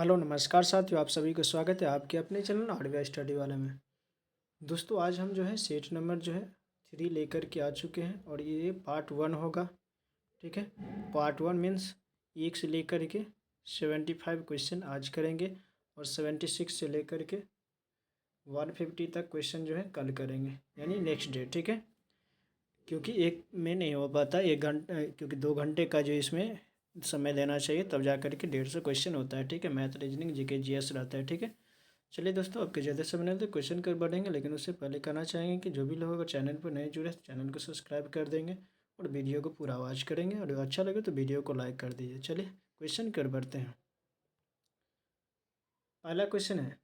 Hello नमस्कार साथियों, आप सभी को स्वागत है आपके अपने चैनल हार्डवेयर स्टडी वाले में। दोस्तों आज हम जो है सेट नंबर 3 लेकर के आ चुके हैं और ये पार्ट 1 होगा। ठीक है, पार्ट 1 मीन्स 1 से लेकर के 75 क्वेश्चन आज करेंगे और 76 से लेकर के 150 तक क्वेश्चन जो है कल करेंगे, यानी नेक्स्ट डे। ठीक है, क्योंकि एक में नहीं हो पाता, 1 घंटा क्योंकि 2 घंटे का जो इसमें समय देना चाहिए, तब जा कर के 150 क्वेश्चन होता है। ठीक है, मैथ, रीजनिंग, जीके, जीएस रहता है। ठीक है, चलिए दोस्तों आपके ज़्यादा समय नहीं, तो क्वेश्चन कर बढ़ेंगे, लेकिन उससे पहले कहना चाहेंगे कि जो भी लोग अगर चैनल पर नए जुड़े तो चैनल को सब्सक्राइब कर देंगे और वीडियो को पूरा वॉच करेंगे, और अच्छा लगे तो वीडियो को लाइक कर दीजिए। चलिए क्वेश्चन कर बढ़ते हैं। पहला क्वेश्चन है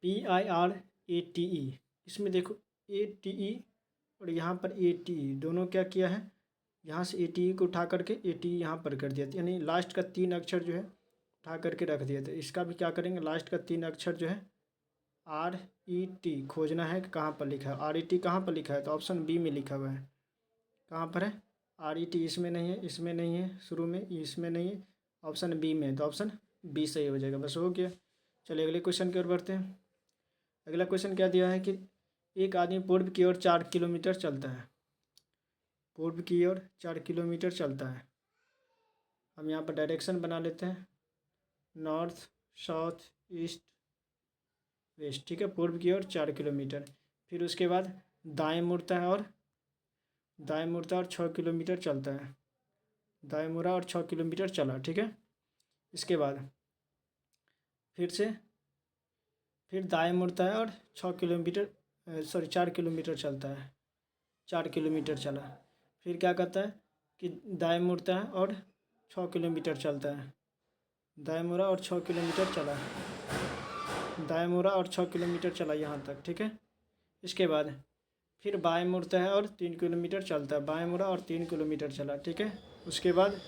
PIRATE। इसमें देखो ATE और यहाँ पर ATE दोनों क्या किया है, यहाँ से ATE को उठा करके ATE यहाँ पर कर दिया, यानी लास्ट का 3 अक्षर जो है उठा करके रख दिया। तो इसका भी क्या करेंगे, लास्ट का 3 अक्षर जो है RET खोजना है कि कहाँ पर लिखा है। RET कहाँ पर लिखा है, तो ऑप्शन बी में लिखा हुआ है। कहाँ पर है RET, इसमें नहीं है, इसमें नहीं है, शुरू में इसमें नहीं है, ऑप्शन बी में है, तो ऑप्शन बी सही हो जाएगा। बस हो गया। चलिए अगले क्वेश्चन की ओर बढ़ते हैं। अगला क्वेश्चन क्या दिया है कि एक आदमी पूर्व की ओर 4 किलोमीटर चलता है। पूर्व की ओर 4 किलोमीटर चलता है। हम यहाँ पर डायरेक्शन बना लेते हैं, नॉर्थ, साउथ, ईस्ट, वेस्ट। ठीक है, पूर्व की ओर 4 किलोमीटर। फिर उसके बाद दाएं मुड़ता है और 6 किलोमीटर चलता है। दाएं मुड़ा और 6 किलोमीटर चला। ठीक है, इसके बाद फिर दाएं मुड़ता है और 4 किलोमीटर चलता है। 4 किलोमीटर चला। फिर क्या करता है कि दाएं मुड़ता है और 6 किलोमीटर चलता है। दाएं मुड़ा और 6 किलोमीटर चला। दाएं मुड़ा और 6 किलोमीटर चला यहाँ तक। ठीक है, इसके बाद फिर बाएं मुड़ता है और 3 किलोमीटर चलता है। बाएं मुड़ा और 3 किलोमीटर चला। ठीक है, उसके बाद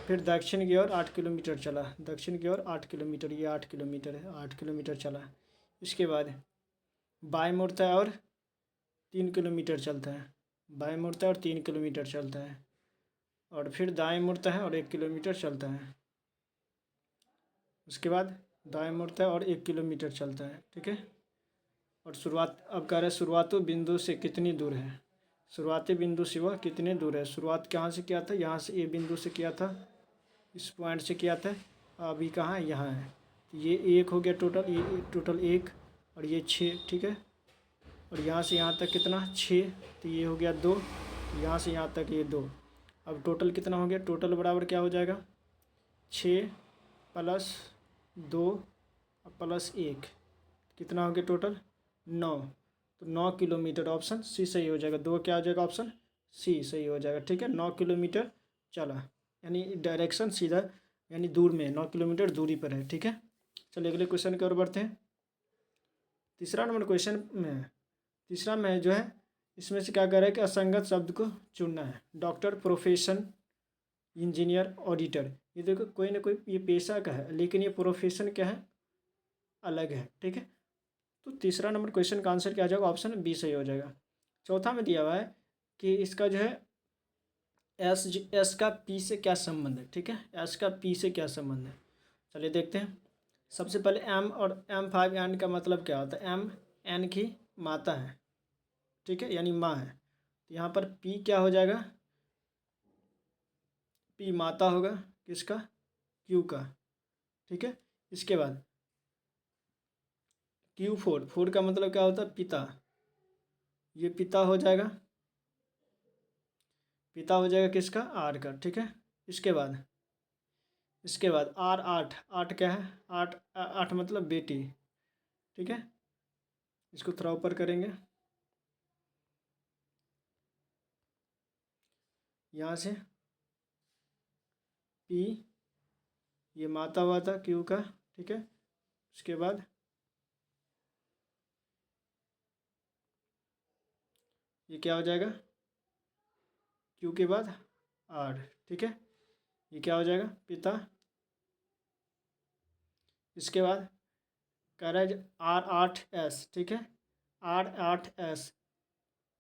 फिर दक्षिण की ओर 8 किलोमीटर चला। दक्षिण की ओर 8 किलोमीटर, ये 8 किलोमीटर है, 8 किलोमीटर चला। इसके बाद बाएं मुड़ता है और 3 किलोमीटर चलता है। बाएं मुड़ता है और 3 किलोमीटर चलता है, और फिर दाएं मुड़ता है और 1 किलोमीटर चलता है। उसके बाद दाएं मुड़ता है और 1 किलोमीटर चलता है। ठीक है, और शुरुआत अब कह रहे हैं शुरुआती बिंदु से कितनी दूर है। शुरुआती बिंदु से वह कितने दूर है। शुरुआत कहाँ से किया था, यहाँ से ए बिंदु से किया था, इस पॉइंट से किया था। अभी कहाँ है, यहाँ है। तो ये 1 हो गया टोटल, ये टोटल 1 और ये 6। ठीक है, और यहाँ से यहाँ तक कितना, 6, तो ये हो गया 2, यहाँ से यहाँ तक ये 2। अब टोटल कितना हो गया, टोटल बराबर क्या हो जाएगा, 6 प्लस 2 प्लस 1, कितना हो गया टोटल, 9। तो 9 किलोमीटर, ऑप्शन सी सही हो जाएगा। 2 क्या हो जाएगा, ऑप्शन सी सही हो जाएगा। ठीक है, 9 किलोमीटर चला, यानी डायरेक्शन सीधा, यानी दूर में, 9 किलोमीटर दूरी पर है। ठीक है, चलिए अगले क्वेश्चन की ओर बढ़ते हैं। तीसरा नंबर क्वेश्चन में, तीसरा में जो है इसमें से क्या कह रहा है कि असंगत शब्द को चुनना है। Doctor, profession, engineer, auditor. ये देखो कोई ना कोई ये पेशा का है, लेकिन ये प्रोफेशन क्या है, अलग है। ठीक है, तो तीसरा नंबर क्वेश्चन का आंसर क्या आ जाएगा, ऑप्शन बी सही हो जाएगा। चौथा में दिया हुआ है कि इसका जो है एस का पी से क्या संबंध है। ठीक है, एस का पी से क्या संबंध है, चलिए देखते हैं। सबसे पहले एम और M5 एन का मतलब क्या होता है, एम एन की माता है। ठीक है, यानी माँ है। तो यहाँ पर पी क्या हो जाएगा, पी माता होगा किसका, क्यू का। ठीक है, इसके बाद Q4, 4 का मतलब क्या होता है, पिता, ये पिता हो जाएगा, पिता हो जाएगा किसका, आर का। ठीक है, इसके बाद आर, 8, 8 क्या है, 8, 8 मतलब बेटी। ठीक है, इसको थोड़ा ऊपर करेंगे, यहाँ से पी, ये माता हुआ था क्यू का। ठीक है, उसके बाद ये क्या हो जाएगा, क्यू के बाद आर। ठीक है, ये क्या हो जाएगा, पिता। इसके बाद कह रहा है R8S। ठीक है, R8S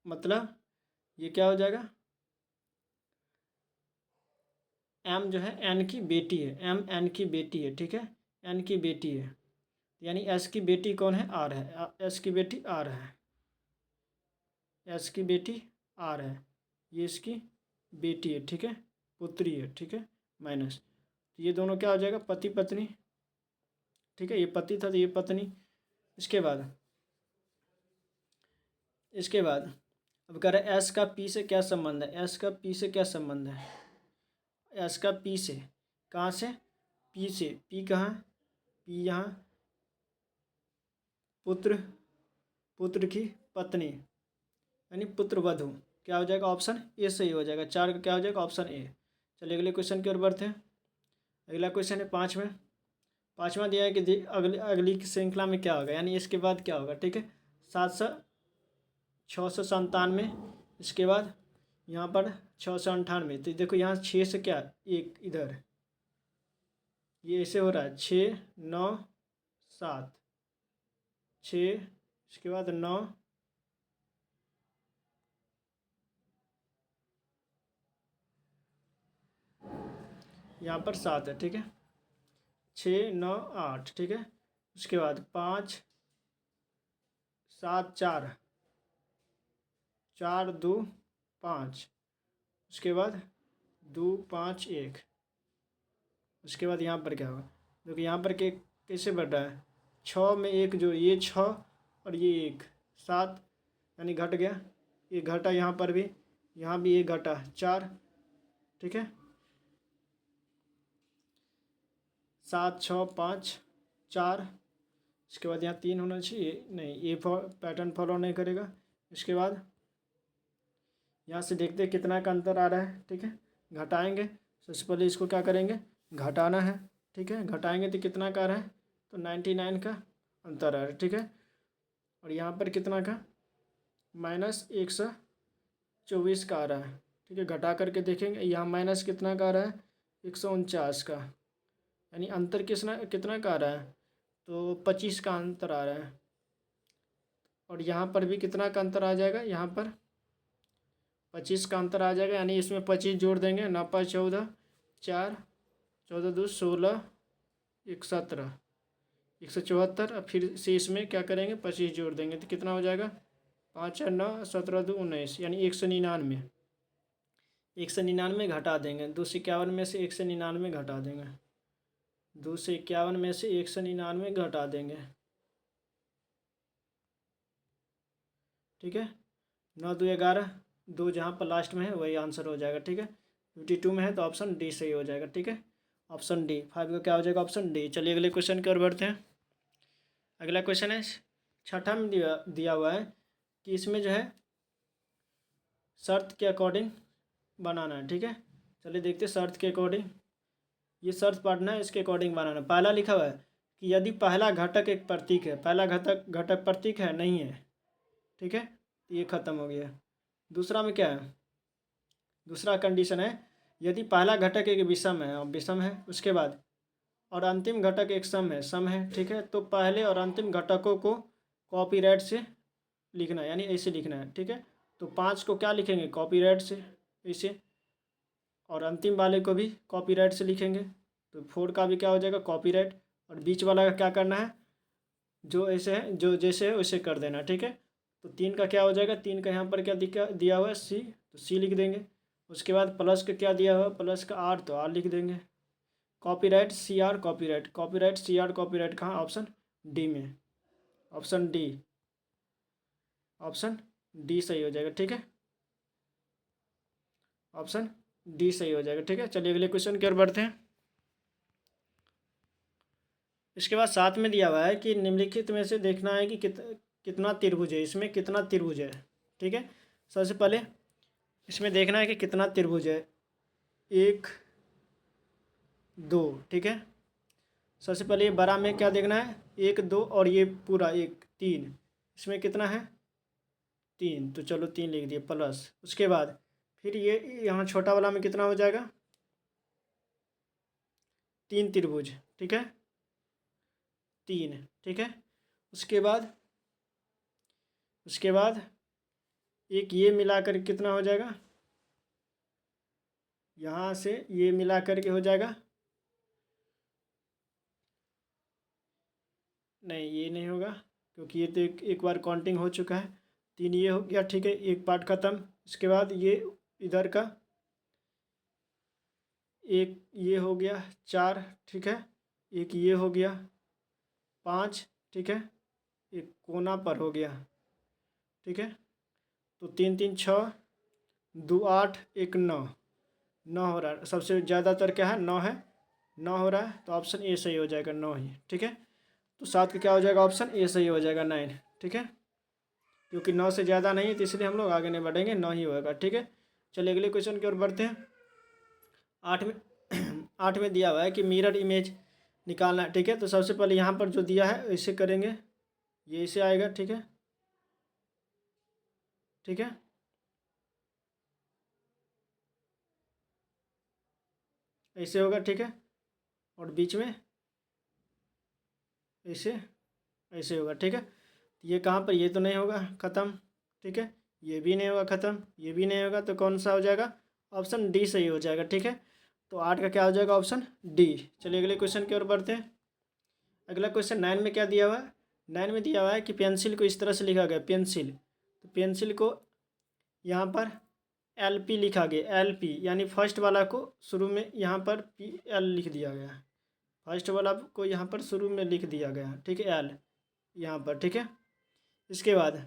मतलब ये क्या हो जाएगा, एम जो है एन की बेटी है, एम एन की बेटी है। ठीक है, एन की बेटी है, यानी एस की बेटी कौन है, आर है, एस की बेटी आर है, एस की बेटी आर है, ये इसकी बेटी है, ठीक है, पुत्री है, ठीक है, माइनस, ये दोनों क्या हो जाएगा, पति पत्नी, ठीक है, ये पति था तो ये पत्नी। इसके बाद अब कह रहे हैं एस का पी से क्या संबंध है, एस का पी से क्या संबंध है, एस का पी से, कहाँ से, पी से, पी कहाँ, पी यहाँ, पुत्र, पुत्र की पत्नी, यानी पुत्र वधु, क्या हो जाएगा, ऑप्शन ए सही हो जाएगा, 4 का क्या हो जाएगा, ऑप्शन ए। चलिए अगले क्वेश्चन की ओर बढ़ते हैं। अगला क्वेश्चन है पाँचवा दिया है कि अगली अगली श्रृंखला में क्या होगा, यानी इसके बाद क्या होगा, ठीक है, 697, इसके बाद यहाँ पर 698, तो देखो यहाँ 6 से क्या, एक इधर, ये ऐसे हो रहा है, 6 9 7, 6, इसके बाद 9, यहाँ पर 7 है, ठीक है, 6 9 8, ठीक है, उसके बाद 5 7 4, 4 2 5, उसके बाद 2 5 1, उसके बाद यहाँ पर क्या होगा, देखो यहाँ पर के कैसे बढ़ रहा है, 6 में 1 जो, ये 6 और ये 1 7, यानी घट गया, ये घटा, यहाँ पर भी, यहाँ भी 1 घटा, 4, ठीक है, 7 6 5 4, इसके बाद यहाँ 3 होना चाहिए, नहीं ये पैटर्न फॉलो नहीं करेगा। इसके बाद यहाँ से देखते हैं कितना का अंतर आ रहा है, ठीक है, घटाएंगे, सबसे पहले इसको क्या करेंगे, घटाना है, ठीक है, घटाएंगे तो कितना का आ रहा है, तो 99 का अंतर आ रहा है, ठीक है, और यहाँ पर कितना का, -124 का आ रहा है, ठीक है, घटा करके देखेंगे, यहाँ माइनस कितना का आ रहा है, 149 का, यानी अंतर कितना का आ रहा है, तो 25 का अंतर आ रहा है, और यहाँ पर भी कितना का अंतर आ जाएगा, यहाँ पर 25 का अंतर आ जाएगा, यानी इसमें 25 जोड़ देंगे, 9 5 14 4, 14 2 16, 1 17, 174, और फिर से इसमें क्या करेंगे, 25 जोड़ देंगे तो कितना हो जाएगा, 5 4 9 17 2 19, यानी 199, 199 घटा देंगे, 251 में से 199 घटा देंगे, 251 में से 199 घटा देंगे, ठीक है, 9 2 11, 2 जहाँ पर लास्ट में है वही आंसर हो जाएगा, ठीक है, 52 में है तो ऑप्शन डी सही हो जाएगा, ठीक है, ऑप्शन डी, 5 का क्या हो जाएगा, ऑप्शन डी। चलिए अगले क्वेश्चन की ओर बढ़ते हैं। अगला क्वेश्चन है छठा में दिया हुआ है कि इसमें जो है शर्त के अकॉर्डिंग बनाना है, ठीक है, चलिए देखते हैं शर्त के अकॉर्डिंग, ये शर्त पढ़ना है, इसके अकॉर्डिंग बनाना है। पहला लिखा हुआ है कि यदि पहला घटक एक प्रतीक है, पहला घटक प्रतीक है, नहीं है, ठीक है, ये खत्म हो गया। दूसरा में क्या है, दूसरा कंडीशन है यदि पहला घटक एक विषम है, और विषम है, उसके बाद और अंतिम घटक एक सम है, ठीक है, तो पहले और अंतिम घटकों को कॉपीराइट से लिखना है, यानी ऐसे लिखना है, ठीक है, तो 5 को क्या लिखेंगे, कॉपीराइट से ऐसे, और अंतिम वाले को भी कॉपीराइट से लिखेंगे, तो 4 का भी क्या हो जाएगा, कॉपीराइट, और बीच वाला का क्या करना है, जो ऐसे है, जो जैसे है वैसे कर देना, ठीक है, तो 3 का क्या हो जाएगा, 3 का यहाँ पर क्या दिया हुआ है, सी, तो सी लिख देंगे। उसके बाद प्लस का क्या दिया हुआ है, प्लस का आर, तो आर लिख देंगे। Copyright C R, copyright C R, copyright कहाँ, ऑप्शन डी में, ऑप्शन डी, ऑप्शन डी सही हो जाएगा, ठीक है, ऑप्शन डी सही हो जाएगा, ठीक है। चलिए अगले क्वेश्चन की ओर बढ़ते हैं। इसके बाद 7 में दिया हुआ है कि निम्नलिखित में से देखना है कि कितना त्रिभुज है, इसमें कितना त्रिभुज है, ठीक है, सबसे पहले इसमें देखना है कि कितना त्रिभुज है, 1 2, ठीक है, सबसे पहले ये बड़ा में क्या देखना है, 1 2, और ये पूरा 1 3, इसमें कितना है, 3, तो चलो 3 लिख दिए प्लस। उसके बाद फिर ये यहाँ छोटा वाला में कितना हो जाएगा, 3 त्रिभुज, ठीक है, 3, ठीक है, उसके बाद एक ये मिलाकर कितना हो जाएगा, यहाँ से ये मिलाकर के हो जाएगा नहीं ये नहीं होगा, क्योंकि ये तो एक बार काउंटिंग हो चुका है। 3 ये हो गया, ठीक है, एक पार्ट ख़त्म। इसके बाद ये इधर का एक ये हो गया 4, ठीक है, एक ये हो गया 5, ठीक है, एक कोना पर हो गया, ठीक है। तो 3 3 6, 2 8, एक 9, 9 हो रहा है। सबसे ज़्यादातर क्या है, 9 है, 9 हो रहा है, तो ऑप्शन ए सही हो जाएगा, 9 ही, ठीक है। तो 7 का क्या हो जाएगा, ऑप्शन ए सही हो जाएगा, 9, ठीक है। क्योंकि 9 से ज़्यादा नहीं है, तो इसलिए हम लोग आगे नहीं बढ़ेंगे, 9 ही होगा, ठीक है। चलिए अगले क्वेश्चन की ओर बढ़ते हैं। 8 में 8 में दिया हुआ है कि मिरर इमेज निकालना है, ठीक है। तो सबसे पहले यहाँ पर जो दिया है ऐसे करेंगे, ये ऐसे आएगा, ठीक है, ठीक है। ऐसे होगा, ठीक है, और बीच में ऐसे ऐसे होगा, ठीक है। ये कहाँ पर, ये तो नहीं होगा ख़त्म, ठीक है, ये भी नहीं होगा ख़त्म, ये भी नहीं होगा, तो कौन सा हो जाएगा, ऑप्शन डी सही हो जाएगा, ठीक है। तो 8 का क्या हो जाएगा, ऑप्शन डी। चलिए अगले क्वेश्चन की ओर बढ़ते हैं। अगला क्वेश्चन 9 में क्या दिया हुआ है, 9 में दिया हुआ है कि पेंसिल को इस तरह से लिखा गया, पेंसिल, तो पेंसिल को यहाँ पर एल पी लिखा गया, एल पी, यानी फर्स्ट वाला को शुरू में यहाँ पर पी एल लिख दिया गया, फर्स्ट वाला को यहाँ पर शुरू में लिख दिया गया, ठीक है, एल यहाँ पर, ठीक है। इसके बाद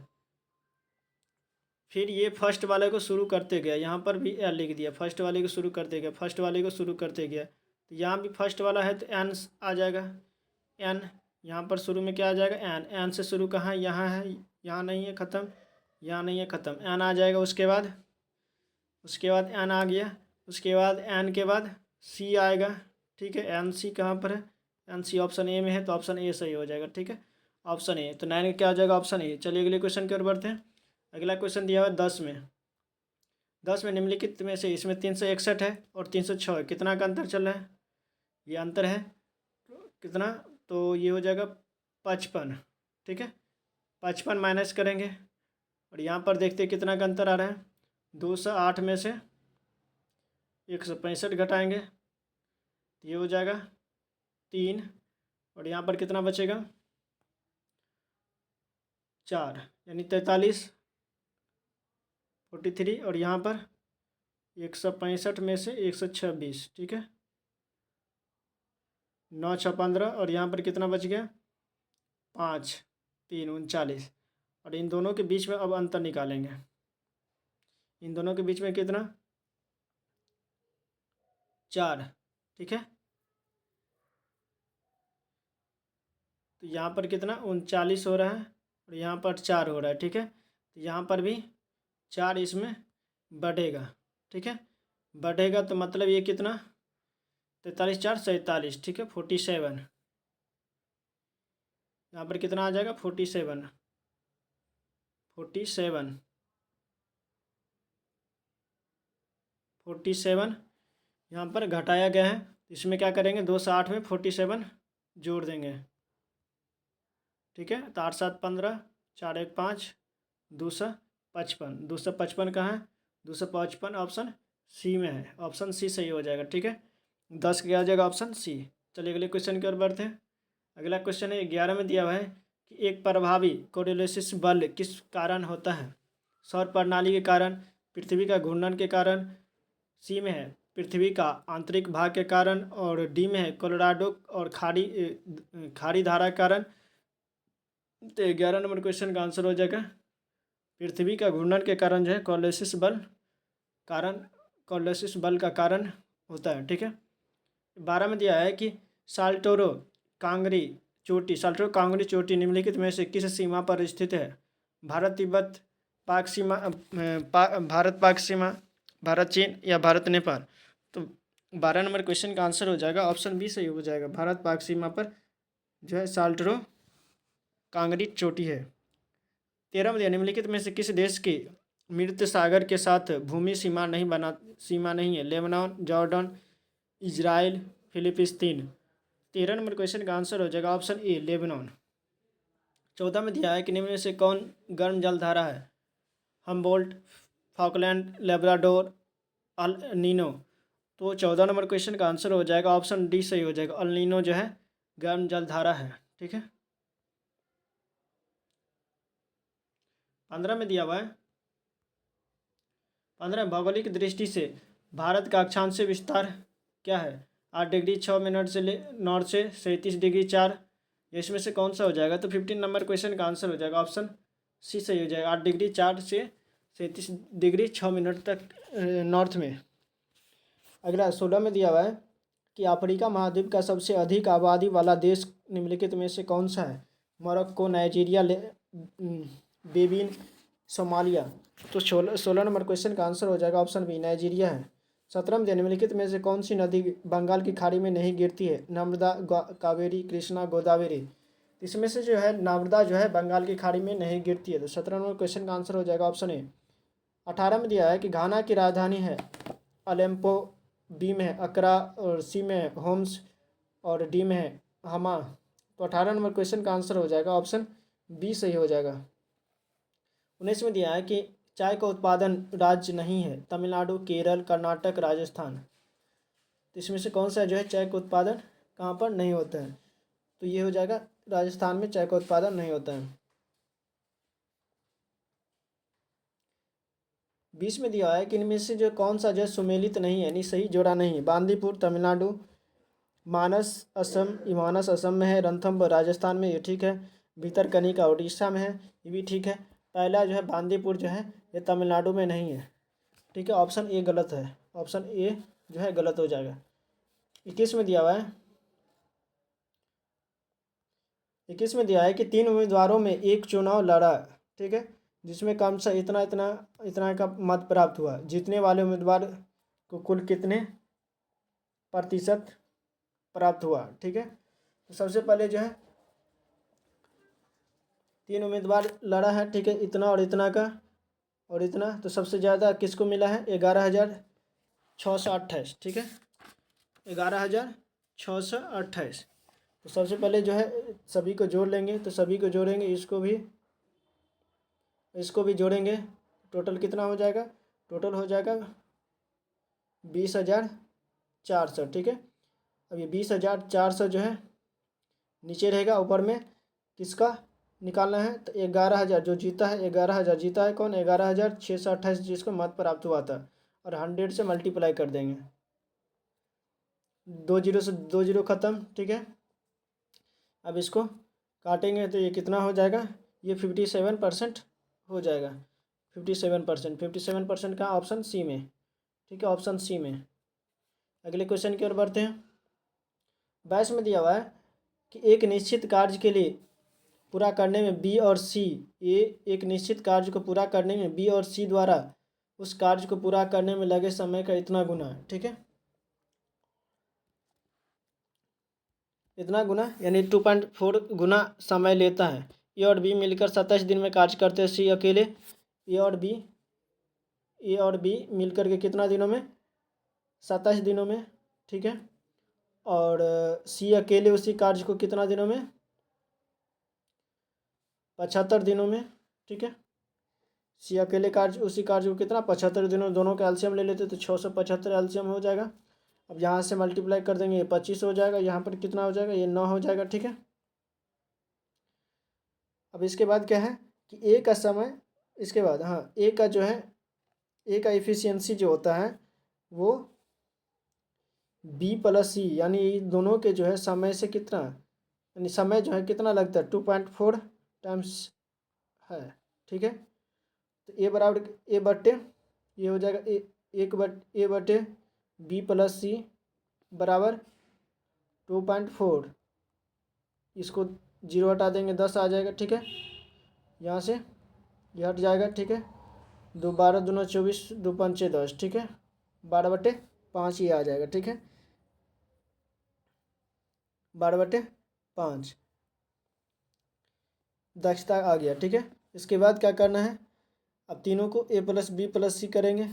फिर ये फर्स्ट वाले को शुरू करते गया, यहाँ पर भी एल लिख दिया, फर्स्ट वाले को शुरू करते गया, फर्स्ट वाले को शुरू करते गया, तो यहाँ भी फर्स्ट वाला है तो एन आ जाएगा, एन यहाँ पर शुरू में क्या आ जाएगा, एन, एन से शुरू कहाँ, यहाँ है, यहाँ नहीं है ख़त्म, यहाँ नहीं है ख़त्म, एन आ जाएगा। उसके बाद एन आ गया, उसके बाद एन के बाद सी आएगा, ठीक है, एन सी कहाँ पर है, एन सी ऑप्शन ए में है, तो ऑप्शन ए सही हो जाएगा, ठीक है, ऑप्शन ए। तो 9 क्या हो जाएगा, ऑप्शन ए। चलिए अगले क्वेश्चन की ओर बढ़ते हैं। अगला क्वेश्चन दिया हुआ है 10 में निम्नलिखित में से इसमें 361 है और 306 है, कितना का अंतर चल रहा है, ये अंतर है कितना, तो ये हो जाएगा 55, ठीक है, 55 माइनस करेंगे और यहाँ पर देखते हैं कितना का अंतर आ रहा है, 208 में से 165 घटाएंगे, ये हो जाएगा 3, और यहाँ पर कितना बचेगा 4, यानी 43, 43, और यहाँ पर 165 में से 126, ठीक है, 9 6 15, और यहाँ पर कितना बच गया 5 3 39, और इन दोनों के बीच में अब अंतर निकालेंगे, इन दोनों के बीच में कितना 4, ठीक है। तो यहाँ पर कितना 39 हो रहा है और यहाँ पर 4 हो रहा है, ठीक है। तो यहाँ पर भी 4 इसमें बढ़ेगा, ठीक है, बढ़ेगा, तो मतलब ये कितना 43 4 47, ठीक है, 47, यहाँ पर कितना आ जाएगा 47, 47 यहाँ पर घटाया गया है, इसमें क्या करेंगे 208 में 47 जोड़ देंगे, ठीक है। तो 8 7 15, 4 1 5, 255, 255 कहाँ है, 255 ऑप्शन सी में है, ऑप्शन सी सही हो जाएगा, ठीक है। 10 का क्या हो जाएगा, ऑप्शन सी। चलिए अगले क्वेश्चन की ओर बढ़ते हैं। अगला क्वेश्चन है 11 में दिया हुआ है कि एक प्रभावी कोरिलेसिस बल किस कारण होता है, सौर प्रणाली के कारण, पृथ्वी का घूर्णन के कारण, सी में है पृथ्वी का आंतरिक भाग के कारण, और डी में है कोलोराडो और खाड़ी धारा के कारण। तो 11 नंबर क्वेश्चन का आंसर हो जाएगा पृथ्वी का घूर्णन के कारण जो है कोरिलेसिस बल का कारण होता है, ठीक है। 12 में दिया है कि साल्टोरो कांगरी चोटी निम्नलिखित में से किस सीमा पर स्थित है, भारत तिब्बत पाक सीमा, भारत पाक सीमा, भारत चीन या भारत नेपाल। तो 12 नंबर क्वेश्चन का आंसर हो जाएगा ऑप्शन बी सही हो जाएगा, भारत पाक सीमा पर जो है साल्टोरो कांगरी चोटी है। 13 में निम्नलिखित में से किस देश की मृत सागर के साथ भूमि सीमा नहीं है, लेबनान, जॉर्डन, इजराइल, फिलिस्तीन। 13 नंबर क्वेश्चन का आंसर हो जाएगा ऑप्शन ए, लेबनान। 14 में दिया है कि निम्न में से कौन गर्म जलधारा है, Humboldt, Falkland, Labrador, El Nino. तो 14 नंबर क्वेश्चन का आंसर हो जाएगा ऑप्शन डी सही हो जाएगा, अल नीनो जो है गर्म जलधारा है, ठीक है। 15 में दिया हुआ है। 15 भौगोलिक दृष्टि से भारत का अक्षांश विस्तार क्या है? 8 डिग्री 6 मिनट से नॉर्थ से 37 डिग्री 4। इसमें से कौन सा हो जाएगा? तो 15 नंबर क्वेश्चन का आंसर हो जाएगा ऑप्शन सी सही हो जाएगा। 8 डिग्री 4 से 37 डिग्री 6 मिनट तक नॉर्थ में। अगला 16 में दिया हुआ है कि अफ्रीका महाद्वीप का सबसे अधिक आबादी वाला देश निम्नलिखित में से कौन सा है? Morocco, Nigeria, Benin, Somalia. तो 16 नंबर क्वेश्चन का आंसर हो जाएगा ऑप्शन बी नाइजीरिया है। 17 में निम्नलिखित में से कौन सी नदी बंगाल की खाड़ी में नहीं गिरती है? नर्मदा, कावेरी, कृष्णा, गोदावरी। इसमें से जो है नर्मदा जो है बंगाल की खाड़ी में नहीं गिरती है। तो 17 नंबर क्वेश्चन का आंसर हो जाएगा ऑप्शन ए। 18 में दिया है कि घाना की राजधानी है अलेम्पो, बी में है अकरा, और सी में है होम्स, और डी में है हमा। तो 18 नंबर क्वेश्चन का आंसर हो जाएगा ऑप्शन बी सही हो जाएगा। 19 में दिया है कि चाय का उत्पादन राज्य नहीं है? तमिलनाडु, केरल, कर्नाटक, राजस्थान। तो इसमें से कौन सा जो है चाय का उत्पादन कहाँ पर नहीं होता है? तो ये हो जाएगा राजस्थान में चाय का उत्पादन नहीं होता है। 20 में दिया है कि इनमें से जो कौन सा जो है सुमेलित नहीं है, यानी सही जोड़ा नहीं है? बांदीपुर तमिलनाडु, मानस असम, ये मानस असम में है, रणथंभ राजस्थान में, ये ठीक है। भितरकनिका उड़ीसा में है, ये भी ठीक है। पहला जो है बांदीपुर जो है ये तमिलनाडु में नहीं है, ठीक है। ऑप्शन ए गलत है, ऑप्शन ए जो है गलत हो जाएगा। 21 में दिया हुआ है 21 में दिया है कि 3 उम्मीदवारों में एक चुनाव लड़ा, ठीक है, जिसमें कम से इतना इतना इतना का मत प्राप्त हुआ। जीतने वाले उम्मीदवार को कुल कितने प्रतिशत प्राप्त हुआ, ठीक है। तो सबसे पहले जो है 3 उम्मीदवार लड़ा है, ठीक है, इतना और इतना का और इतना। तो सबसे ज़्यादा किसको मिला है? 11,628, ठीक है, 11,628। तो सबसे पहले जो है सभी को जोड़ लेंगे, तो सभी को जोड़ेंगे, इसको भी जोड़ेंगे। टोटल कितना हो जाएगा? टोटल हो जाएगा 20,400, ठीक है। अब ये 20,400 जो है नीचे रहेगा, ऊपर में किसका निकालना है? तो 11,000 जो जीता है, 11,000 जीता है कौन? 11,628 जिसको मत प्राप्त हुआ था, और 100 से मल्टीप्लाई कर देंगे। 2 जीरो से 2 जीरो ख़त्म, ठीक है। अब इसको काटेंगे तो ये कितना हो जाएगा? ये 57% हो जाएगा। 57% का ऑप्शन सी में, ठीक है, ऑप्शन सी में। अगले क्वेश्चन की ओर बढ़ते हैं। 22 में दिया हुआ है कि एक निश्चित कार्य के लिए पूरा करने में बी और सी, ये एक निश्चित कार्य को पूरा करने में बी और सी द्वारा उस कार्य को पूरा करने में लगे समय का इतना गुना, ठीक है, इतना गुना यानी 2.4 गुना समय लेता है। ए और बी मिलकर 27 दिन में कार्य करते हैं। सी अकेले ए और बी मिलकर के कितना दिनों में? 27 दिनों में, ठीक है। और सी अकेले उसी कार्य को कितना दिनों में? 75 दिनों में, ठीक है। सी अकेले कार्य उसी कार्य को कितना? 75 दिनों। दोनों का एलसीएम ले लेते तो 675 एलसीएम हो जाएगा। अब यहाँ से मल्टीप्लाई कर देंगे, ये 25 हो जाएगा, यहाँ पर कितना हो जाएगा? ये 9 हो जाएगा, ठीक है। अब इसके बाद क्या है कि ए का समय, इसके बाद हाँ ए का जो है ए का एफिशिएंसी जो होता है वो बी प्लस सी, यानी दोनों के जो है समय से कितना, यानी समय जो है कितना लगता है? 2.4 टाइम्स है, ठीक है। तो ए बराबर ए बट्टे ये हो जाएगा ए बटे बी प्लस सी बराबर 2.4। इसको 0 हटा देंगे, 10 आ जाएगा, ठीक है। यहाँ से ये हट जाएगा, ठीक है। 2 12 दूना 24, 2 पंचे 10, ठीक है। 12/5 ये आ जाएगा, ठीक है, 12/5 दक्षता आ गया, ठीक है। इसके बाद क्या करना है? अब तीनों को ए प्लस बी प्लस सी करेंगे।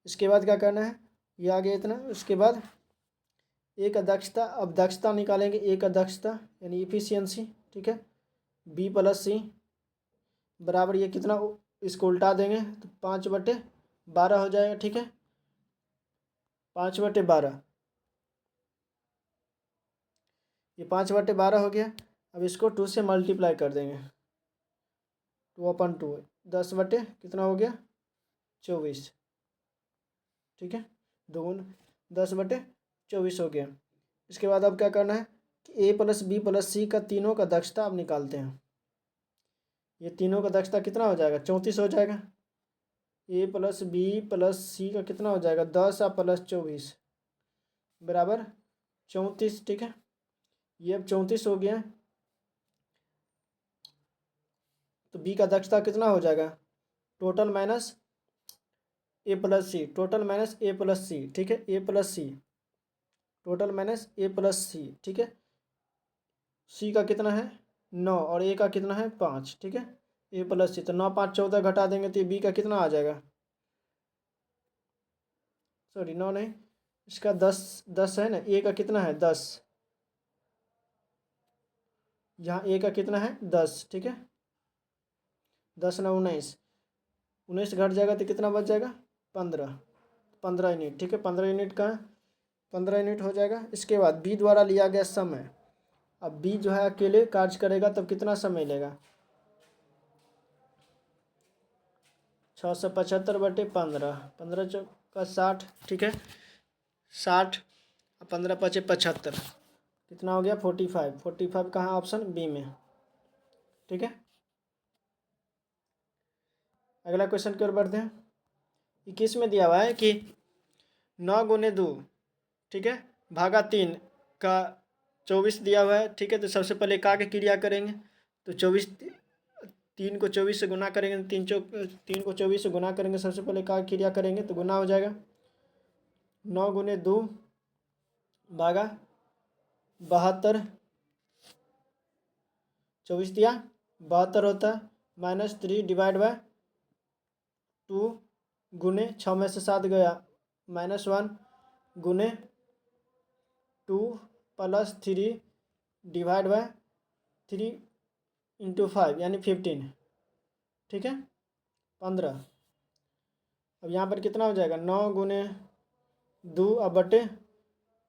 इसके बाद क्या करना है? ये आ गया इतना। उसके बाद ए का दक्षता, अब दक्षता निकालेंगे, ए का दक्षता यानी इफिशियंसी, ठीक है, बी प्लस सी बराबर ये कितना, इसको उल्टा देंगे तो 5/12 हो जाएगा, ठीक है, 5/12। ये 5/12 हो गया। अब इसको 2 से मल्टीप्लाई कर देंगे, 2/2 10 बटे कितना हो गया 24, ठीक है, 2×10/24 हो गया। इसके बाद अब क्या करना है कि A+B+C का तीनों का दक्षता अब निकालते हैं। ये तीनों का दक्षता कितना हो जाएगा 34 हो जाएगा। A+B+C का कितना हो जाएगा 10 + 24 बराबर 34, ठीक है। ये अब 34 हो गया, तो B का दक्षता कितना हो जाएगा total minus A+C, total minus A+C, ठीक है, A+C टोटल माइनस A+C, ठीक है। C का कितना है 9 और A का कितना है 5, ठीक है। A+C तो 9 5 14 घटा देंगे तो B का कितना आ जाएगा, सॉरी 9 नहीं, इसका 10 है ना, A का कितना है 10, यहाँ A का कितना है 10, ठीक है। 10 9 19, 19 घट जाएगा तो कितना बच जाएगा 15 यूनिट, ठीक है। 15 यूनिट का 15 यूनिट हो जाएगा। इसके बाद B द्वारा लिया गया समय, अब B जो है अकेले कार्य करेगा तब कितना समय लेगा 675/15, 15 चौका 60, ठीक है, 60 और 15 × 5 = 75, कितना हो गया 45, 45 कहाँ ऑप्शन बी में, ठीक है। अगला क्वेश्चन की ओर बढ़ते हैं। 21 में दिया हुआ है कि 9 × 2, ठीक है, भागा 3 का 24 दिया हुआ है, ठीक है। तो सबसे पहले का की क्रिया करेंगे, तो 24 3 को 24 से गुना करेंगे, 3 को 24 से गुना करेंगे, सबसे पहले का क्रिया करेंगे तो गुना हो जाएगा 9 × 2 भागा 72, 24 दिया 72 होता है, -3 / 2 गुने 6 में से 7 गया -1 गुने 2 + 3 / 3 × 5 यानी 15, ठीक है 15। अब यहाँ पर कितना हो जाएगा 9 × 2 बटे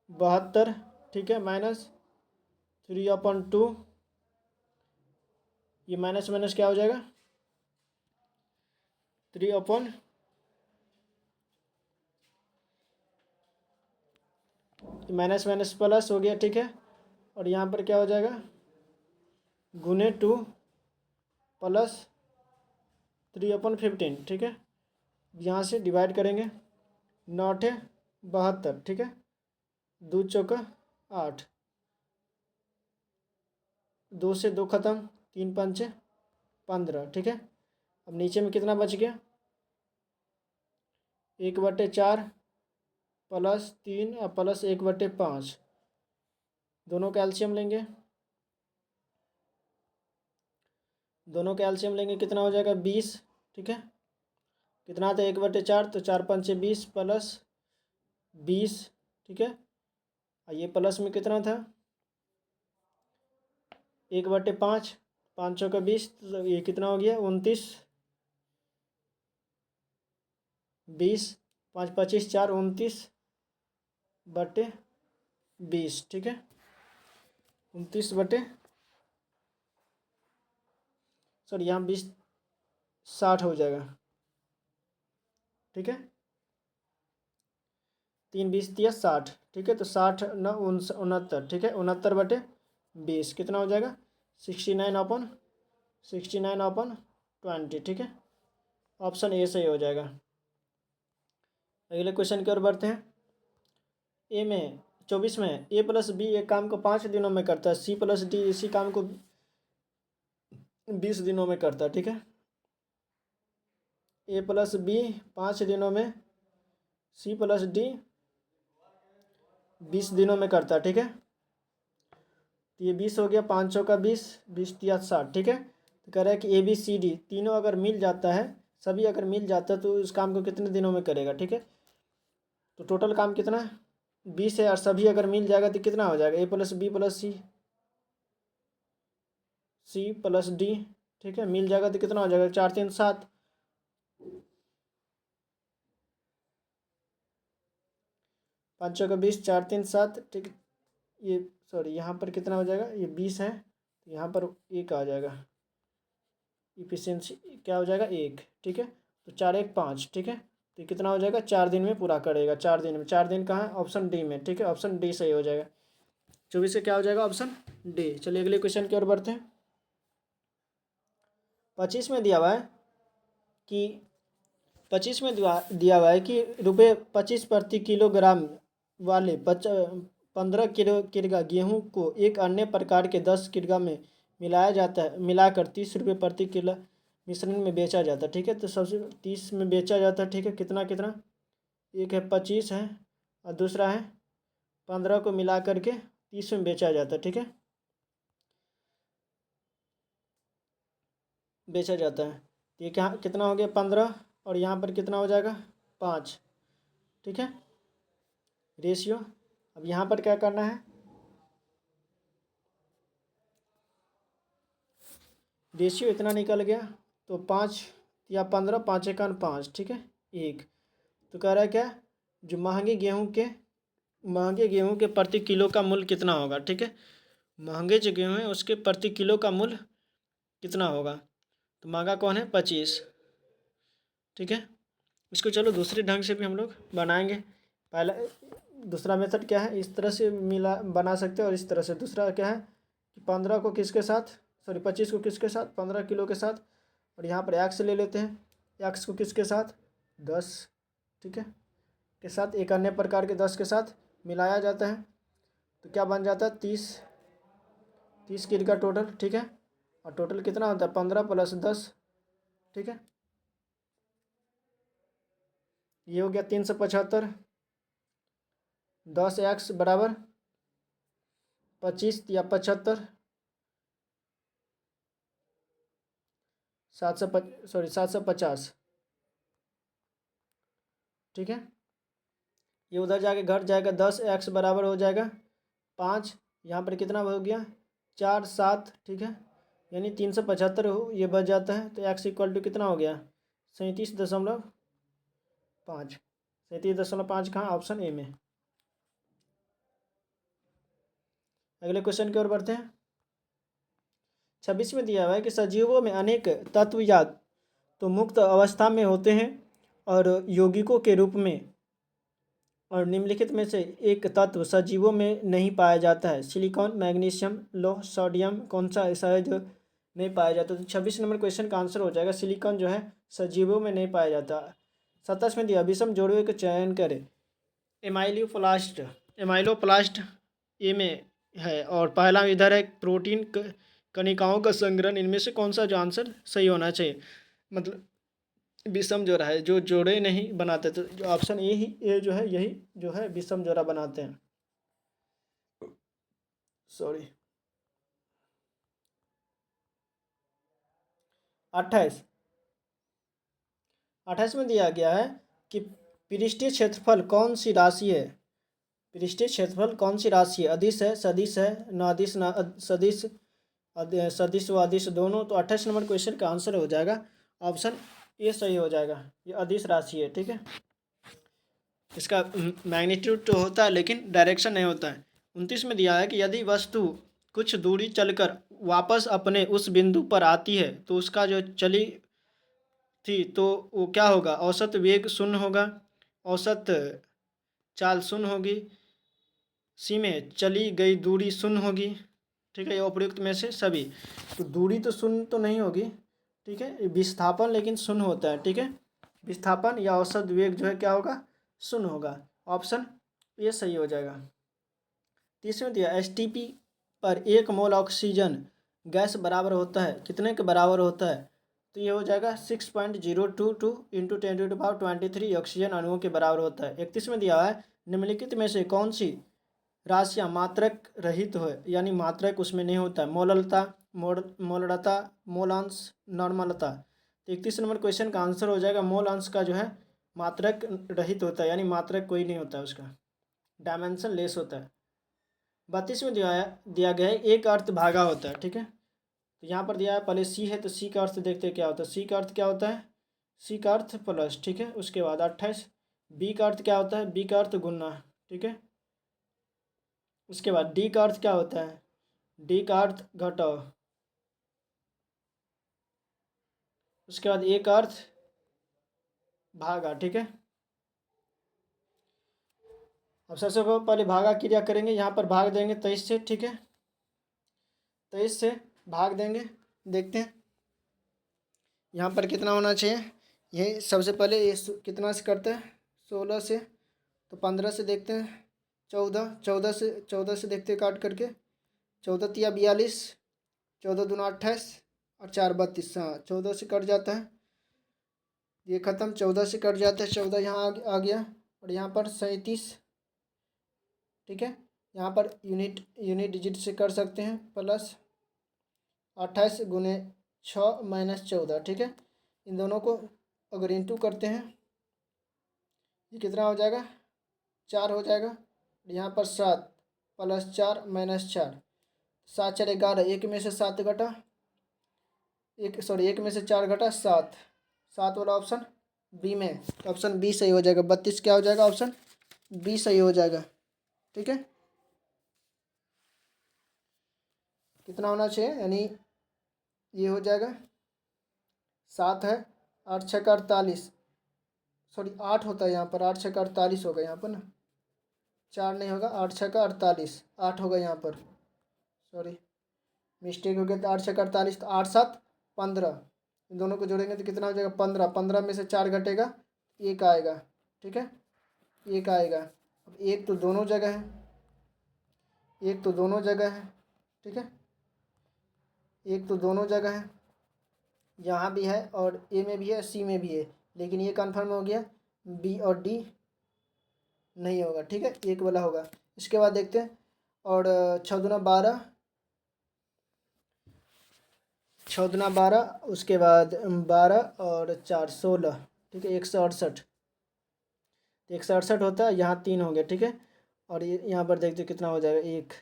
72, ठीक है, -3/2, ये माइनस माइनस क्या हो जाएगा 3/, माइनस माइनस प्लस हो गया, ठीक है। और यहाँ पर क्या हो जाएगा गुने 2 + 3/15, ठीक है। यहाँ से डिवाइड करेंगे 9 × 72, ठीक है, 2 चौका 8, 2 से 2 खत्म, 3 × 5 = 15, ठीक है। अब नीचे में कितना बच गया 1/4 + 3 + 1/5, दोनों का एलसीएम लेंगे, कितना हो जाएगा 20, ठीक है। कितना था 1/4 तो 4 × 5 = 20 + 20, ठीक है। ये प्लस में कितना था 1/5, 5 चौका 20, तो ये कितना हो गया 29, 20 5 × 25 = 4, 29/20, ठीक है, 29 सॉरी यहाँ 20 60 हो जाएगा, ठीक है। 3 20 दिया 60, ठीक है, तो 60 9 69, ठीक है, 69/20 कितना हो जाएगा 69/20, ठीक है। ऑप्शन ए सही हो जाएगा। अगले क्वेश्चन की ओर बढ़ते हैं। 24 में A+B एक काम को 5 दिनों में करता है, C+D इसी काम को 20 दिनों में करता है, ठीक है। A+B 5 दिनों में, C+D 20 दिनों में करता है, ठीक है। तो ये 20 हो गया, 5 चौका 20, 20 तिया 60, ठीक है। तो कह रहा है कि ABCD तीनों अगर मिल जाता है, सभी अगर मिल जाता है तो उस काम को कितने दिनों में करेगा, ठीक है। तो टोटल काम कितना है 20 है, और सभी अगर मिल जाएगा तो कितना हो जाएगा A+B+C, C+D, ठीक है, मिल जाएगा तो कितना हो जाएगा 4 3 7, 5 चौका 20, 4 3 7, ठीक है। ये सॉरी यहाँ पर कितना हो जाएगा, ये 20 है तो यहाँ पर 1 आ जाएगा, इफिशियंसी क्या हो जाएगा 1, ठीक है। तो 4 1 5, ठीक है। तो ये कितना हो जाएगा 4 दिन में पूरा करेगा, 4 दिन में। 4 दिन कहाँ है, ऑप्शन डी में, ठीक है। ऑप्शन डी सही हो जाएगा। 24 से क्या हो जाएगा, ऑप्शन डी। चलिए अगले क्वेश्चन की ओर बढ़ते हैं। 25 में दिया हुआ है कि 25 में दिया हुआ है कि ₹25 प्रति किलोग्राम वाले 15 किलोग्राम गेहूं को एक अन्य प्रकार के 10 किलोग्राम में मिलाया जाता है, मिलाकर ₹30 प्रति किलो मिश्रण में बेचा जाता है, ठीक है। तो सबसे 30 में बेचा जाता है, ठीक है। कितना कितना, एक है 25 है और दूसरा है 15 को मिला करके 30 में बेचा जाता है, ठीक है, बेचा जाता है। तो ये क्या कितना हो गया 15 और यहाँ पर कितना हो जाएगा 5, ठीक है, रेशियो। अब यहाँ पर क्या करना है, रेशियो इतना निकल गया तो 5 या 15, 5 1 5, ठीक है, 1। तो कह रहा है क्या, जो महंगे गेहूं के प्रति किलो का मूल्य कितना होगा, ठीक है। महंगे जो गेहूँ है उसके प्रति किलो का मूल्य कितना होगा। तो महंगा कौन है 25, ठीक है। इसको चलो दूसरे ढंग से भी हम लोग बनाएंगे। पहला दूसरा मेथड क्या है, इस तरह से मिला बना सकते हैं और इस तरह से। दूसरा क्या है कि 15 को किसके साथ, सॉरी 25 को किसके साथ, 15 किलो के साथ, और यहाँ पर एक्स ले लेते हैं। एक्स को किसके साथ 10, ठीक है, के साथ एक अन्य प्रकार के 10 के साथ मिलाया जाता है। तो क्या बन जाता है 30 किलो का टोटल, ठीक है। और टोटल कितना होता है 15 + 10, ठीक है। ये हो गया 375। 10x बराबर 25 या 75, 750, ठीक है। ये उधर जाके घट जाएगा, 10x बराबर हो जाएगा 5, यहाँ पर कितना हो गया 4 7, ठीक है, यानी 375 हो ये बच जाता है। तो x = कितना हो गया 37.5, 37.5 कहाँ, ऑप्शन ए में। अगले क्वेश्चन की ओर बढ़ते हैं। 26 में दिया हुआ है कि सजीवों में अनेक तत्व या तो मुक्त अवस्था में होते हैं और यौगिकों के रूप में, और निम्नलिखित में से एक तत्व सजीवों में नहीं पाया जाता है। सिलिकॉन, मैग्नीशियम, लौह, सोडियम कौन सा ऐसा है जो नहीं पाया जाता। तो 26 नंबर क्वेश्चन का आंसर हो जाएगा सिलिकॉन जो है सजीवों में नहीं पाया जाता। 27 में दिया विषम जोड़े का चयन करें। एमाइलोप्लास्ट ए में है और पहला इधर है प्रोटीन कणिकाओं का संग्रहण। इनमें से कौन सा जो आंसर सही होना चाहिए, मतलब विषम जोड़ा है जो जोड़े नहीं बनाते। तो जो ऑप्शन ए जो है यही जो है विषम जोड़ा बनाते हैं, सॉरी। 28 में दिया गया है कि पृष्ठीय क्षेत्रफल कौन सी राशि है। पृष्ठीय क्षेत्रफल कौन सी राशि है, अदिश है, सदिश है, नादिश, ना सदिश, सदिश व अदिश दोनों। तो 28 नंबर क्वेश्चन का आंसर हो जाएगा ऑप्शन ए सही हो जाएगा। ये अदिश राशि है, ठीक है। इसका मैग्नीट्यूड तो होता है लेकिन डायरेक्शन नहीं होता है। 29 में दिया है कि यदि वस्तु कुछ दूरी चलकर वापस अपने उस बिंदु पर आती है तो उसका जो चली थी तो वो क्या होगा, औसत वेग 0 होगा, औसत चाल 0 होगी, सी में चली गई दूरी 0 होगी, ठीक है। ये उपयुक्त में से सभी। तो दूरी तो 0 तो नहीं होगी, ठीक है, विस्थापन लेकिन 0 होता है, ठीक है। विस्थापन या औसत वेग जो है क्या होगा 0 होगा, ऑप्शन ये सही हो जाएगा। 30 में दिया STP पर 1 मोल ऑक्सीजन गैस बराबर होता है कितने के बराबर होता है। तो ये हो जाएगा 6.022 × 10⁻23 ऑक्सीजन अणुओं के बराबर होता है। 31 में दिया है निम्नलिखित में से कौन सी राशियाँ मात्रक रहित हो, यानी मात्रक उसमें नहीं होता है। मोललता, मोलड़ता, मोलांश, नॉर्मलता। तो 31 नंबर क्वेश्चन का आंसर हो जाएगा मोल अंश का जो है मात्रक रहित होता है, यानी मात्रक कोई नहीं होता है, उसका डायमेंशन लेस होता है। 32 में दिया गया है एक अर्थ भागा होता है, ठीक है। तो यहाँ पर दिया है पहले सी है तो सी का अर्थ देखते हैं क्या होता है। सी का अर्थ क्या होता है, सी का अर्थ प्लस, ठीक है। उसके बाद 28 बी का अर्थ क्या होता है, बी का अर्थ गुना, ठीक है। उसके बाद डी का अर्थ क्या होता है, डी का अर्थ घटाओ, उसके बाद एक अर्थ भागा, ठीक है। अब सबसे पहले भागा क्रिया करेंगे, यहाँ पर भाग देंगे 23 से, ठीक है। 23 से भाग देंगे, देखते हैं यहाँ पर कितना होना चाहिए। ये सबसे पहले ये कितना से करते हैं, 16 से, तो 15 से देखते हैं, 14 से देखते हैं काट करके, 14 तिया 42, 14 दूना 28 और 4 32, हाँ 14 से कट जाता है, ये ख़त्म, 14 से कट जाता है, 14 यहाँ आ गया, और यहाँ पर 37, ठीक है। यहाँ पर यूनिट डिजिट से कर सकते हैं, प्लस 28 गुने 6 माइनस 14, ठीक है। इन दोनों को अगर इंटू करते हैं, ये कितना हो जाएगा, 4 हो जाएगा। यहाँ पर 7 प्लस 4 माइनस 4, 7 4 11, एक में से 7 घटा, एक में से 4 घटा 7, 7 वाला ऑप्शन बी में, तो ऑप्शन बी सही हो जाएगा। 32 क्या हो जाएगा, ऑप्शन बी सही हो जाएगा, ठीक है। कितना होना चाहिए, यानी ये हो जाएगा 7 है, 8 6 का 48, सॉरी 8 होता है यहाँ पर, 8 6 का 48 होगा यहाँ पर ना, 4 नहीं होगा, 8 6 का 48, 8 होगा यहाँ पर, सॉरी मिस्टेक हो गया, तो 8 6 का 48, तो 8 7 15, इन दोनों को जोड़ेंगे तो कितना हो जाएगा 15, 15 में से 4 घटेगा, एक आएगा, ठीक है, एक आएगा। अब एक तो दोनों जगह है, एक तो दोनों जगह है, ठीक है, एक तो दोनों जगह है, यहाँ भी है और ए में भी है, सी में भी है, लेकिन ये कन्फर्म हो गया, बी और डी नहीं होगा, ठीक है, एक वाला होगा। इसके बाद देखते हैं, और 6 दूना 12, 6 दूना 12, उसके बाद 12 और 4 16, ठीक है, 168, 168 होता है, यहाँ 3 हो गया, ठीक है। और ये यहाँ पर देखते कितना हो जाएगा, एक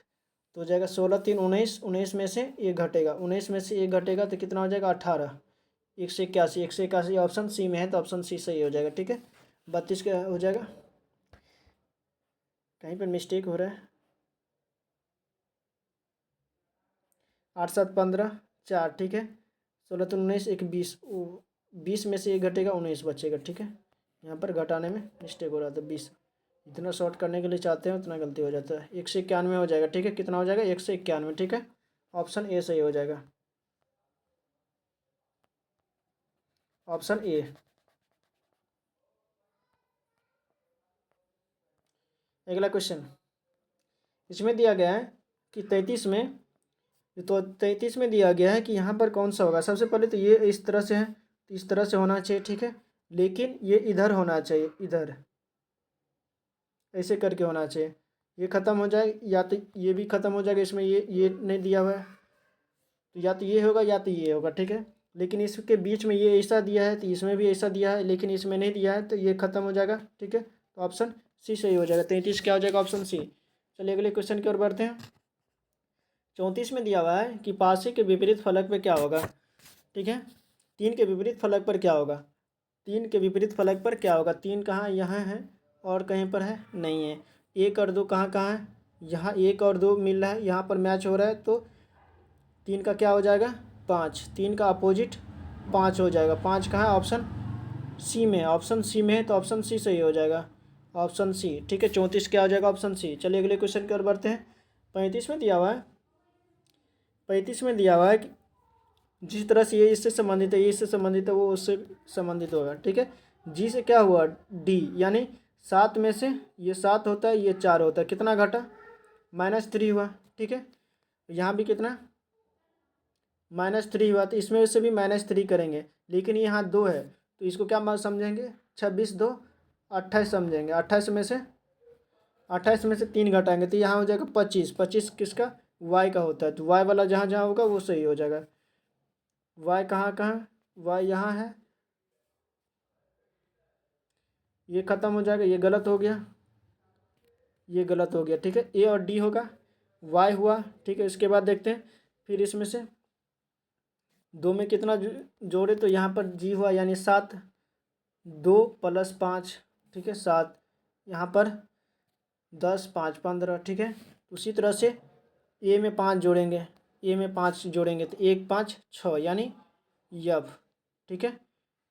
तो हो जाएगा 16 3 19, 19 में से एक घटेगा, 19 में से एक घटेगा तो कितना हो जाएगा 18, 181, 181 ऑप्शन सी में है, तो ऑप्शन सी सही हो जाएगा, ठीक है। 32 का हो जाएगा, कहीं पर मिस्टेक हो रहा है, 8 7 15 4, ठीक है, 16 तो 19, एक 20, 20 में से एक घटेगा, 19 बचेगा, ठीक है। यहाँ पर घटाने में मिस्टेक हो रहा था, 20 इतना शॉर्ट करने के लिए चाहते हैं उतना गलती हो जाता है, 191 हो जाएगा, ठीक है। कितना हो जाएगा 191, ठीक है, ऑप्शन ए सही हो जाएगा, ऑप्शन ए। अगला क्वेश्चन, इसमें दिया गया है कि 33 में, तो 33 में दिया गया है कि यहाँ पर कौन सा होगा। सबसे पहले तो ये इस तरह से है, तो इस तरह से होना चाहिए, ठीक है, लेकिन ये इधर होना चाहिए, इधर ऐसे करके होना चाहिए, ये ख़त्म हो जाए, या तो ये भी ख़त्म हो जाएगा, इसमें ये नहीं दिया हुआ है, तो या तो ये होगा या तो ये होगा, ठीक है। लेकिन इसके बीच में ये ऐसा दिया है, तो इसमें भी ऐसा दिया है, लेकिन इसमें नहीं दिया है, तो ये ख़त्म हो जाएगा, ठीक है, तो ऑप्शन सी सही हो जाएगा। 33 क्या हो जाएगा, ऑप्शन सी। चलिए अगले क्वेश्चन की ओर बढ़ते हैं। 34 में दिया हुआ है कि पासे के विपरीत फलक पर क्या होगा, ठीक है। 3 के विपरीत फलक पर क्या होगा, 3 के विपरीत फलक पर क्या होगा, 3 कहाँ यहाँ है और कहीं पर है नहीं है, 1 और 2 कहाँ कहाँ है, यहाँ 1 और 2 मिल रहा है, यहाँ पर मैच हो रहा है, तो 3 का क्या हो जाएगा 5, 3 का अपोजिट 5 हो जाएगा, 5 कहाँ है, ऑप्शन सी में, ऑप्शन सी में है, तो ऑप्शन सी सही हो जाएगा, ऑप्शन सी, ठीक है। 34 क्या हो जाएगा, ऑप्शन सी। चलिए अगले क्वेश्चन की ओर बढ़ते हैं। 35 में दिया हुआ है, 35 में दिया हुआ है कि जिस तरह से ये इससे संबंधित है, ये इससे संबंधित है, वो उससे संबंधित होगा, ठीक है। जी से क्या हुआ डी, यानी 7 में से ये 7 होता है, ये 4 होता है, कितना घटा -3 हुआ, ठीक है। यहाँ भी कितना -3 हुआ, तो इसमें से भी -3 करेंगे, लेकिन यहाँ 2 है, तो इसको क्या समझेंगे 26 2 28 समझेंगे, 28 में से 3 घटाएंगे, तो यहाँ हो जाएगा 25, 25 किसका वाई का होता है, तो वाई वाला जहाँ जहाँ होगा वो सही हो जाएगा। वाई कहाँ कहाँ, वाई यहाँ है, ये ख़त्म हो जाएगा, ये गलत हो गया, ये गलत हो गया, ठीक है। ए और डी होगा, वाई हुआ, ठीक है। इसके बाद देखते हैं, फिर इसमें से 2 में कितना जोड़े, तो यहाँ पर जी हुआ, यानी 7, 2 + 5, ठीक है 7, यहाँ पर 10 5 15, ठीक है। उसी तरह से ए में 5 जोड़ेंगे, ए में 5 जोड़ेंगे तो 1 5 6, यानी यफ, ठीक है,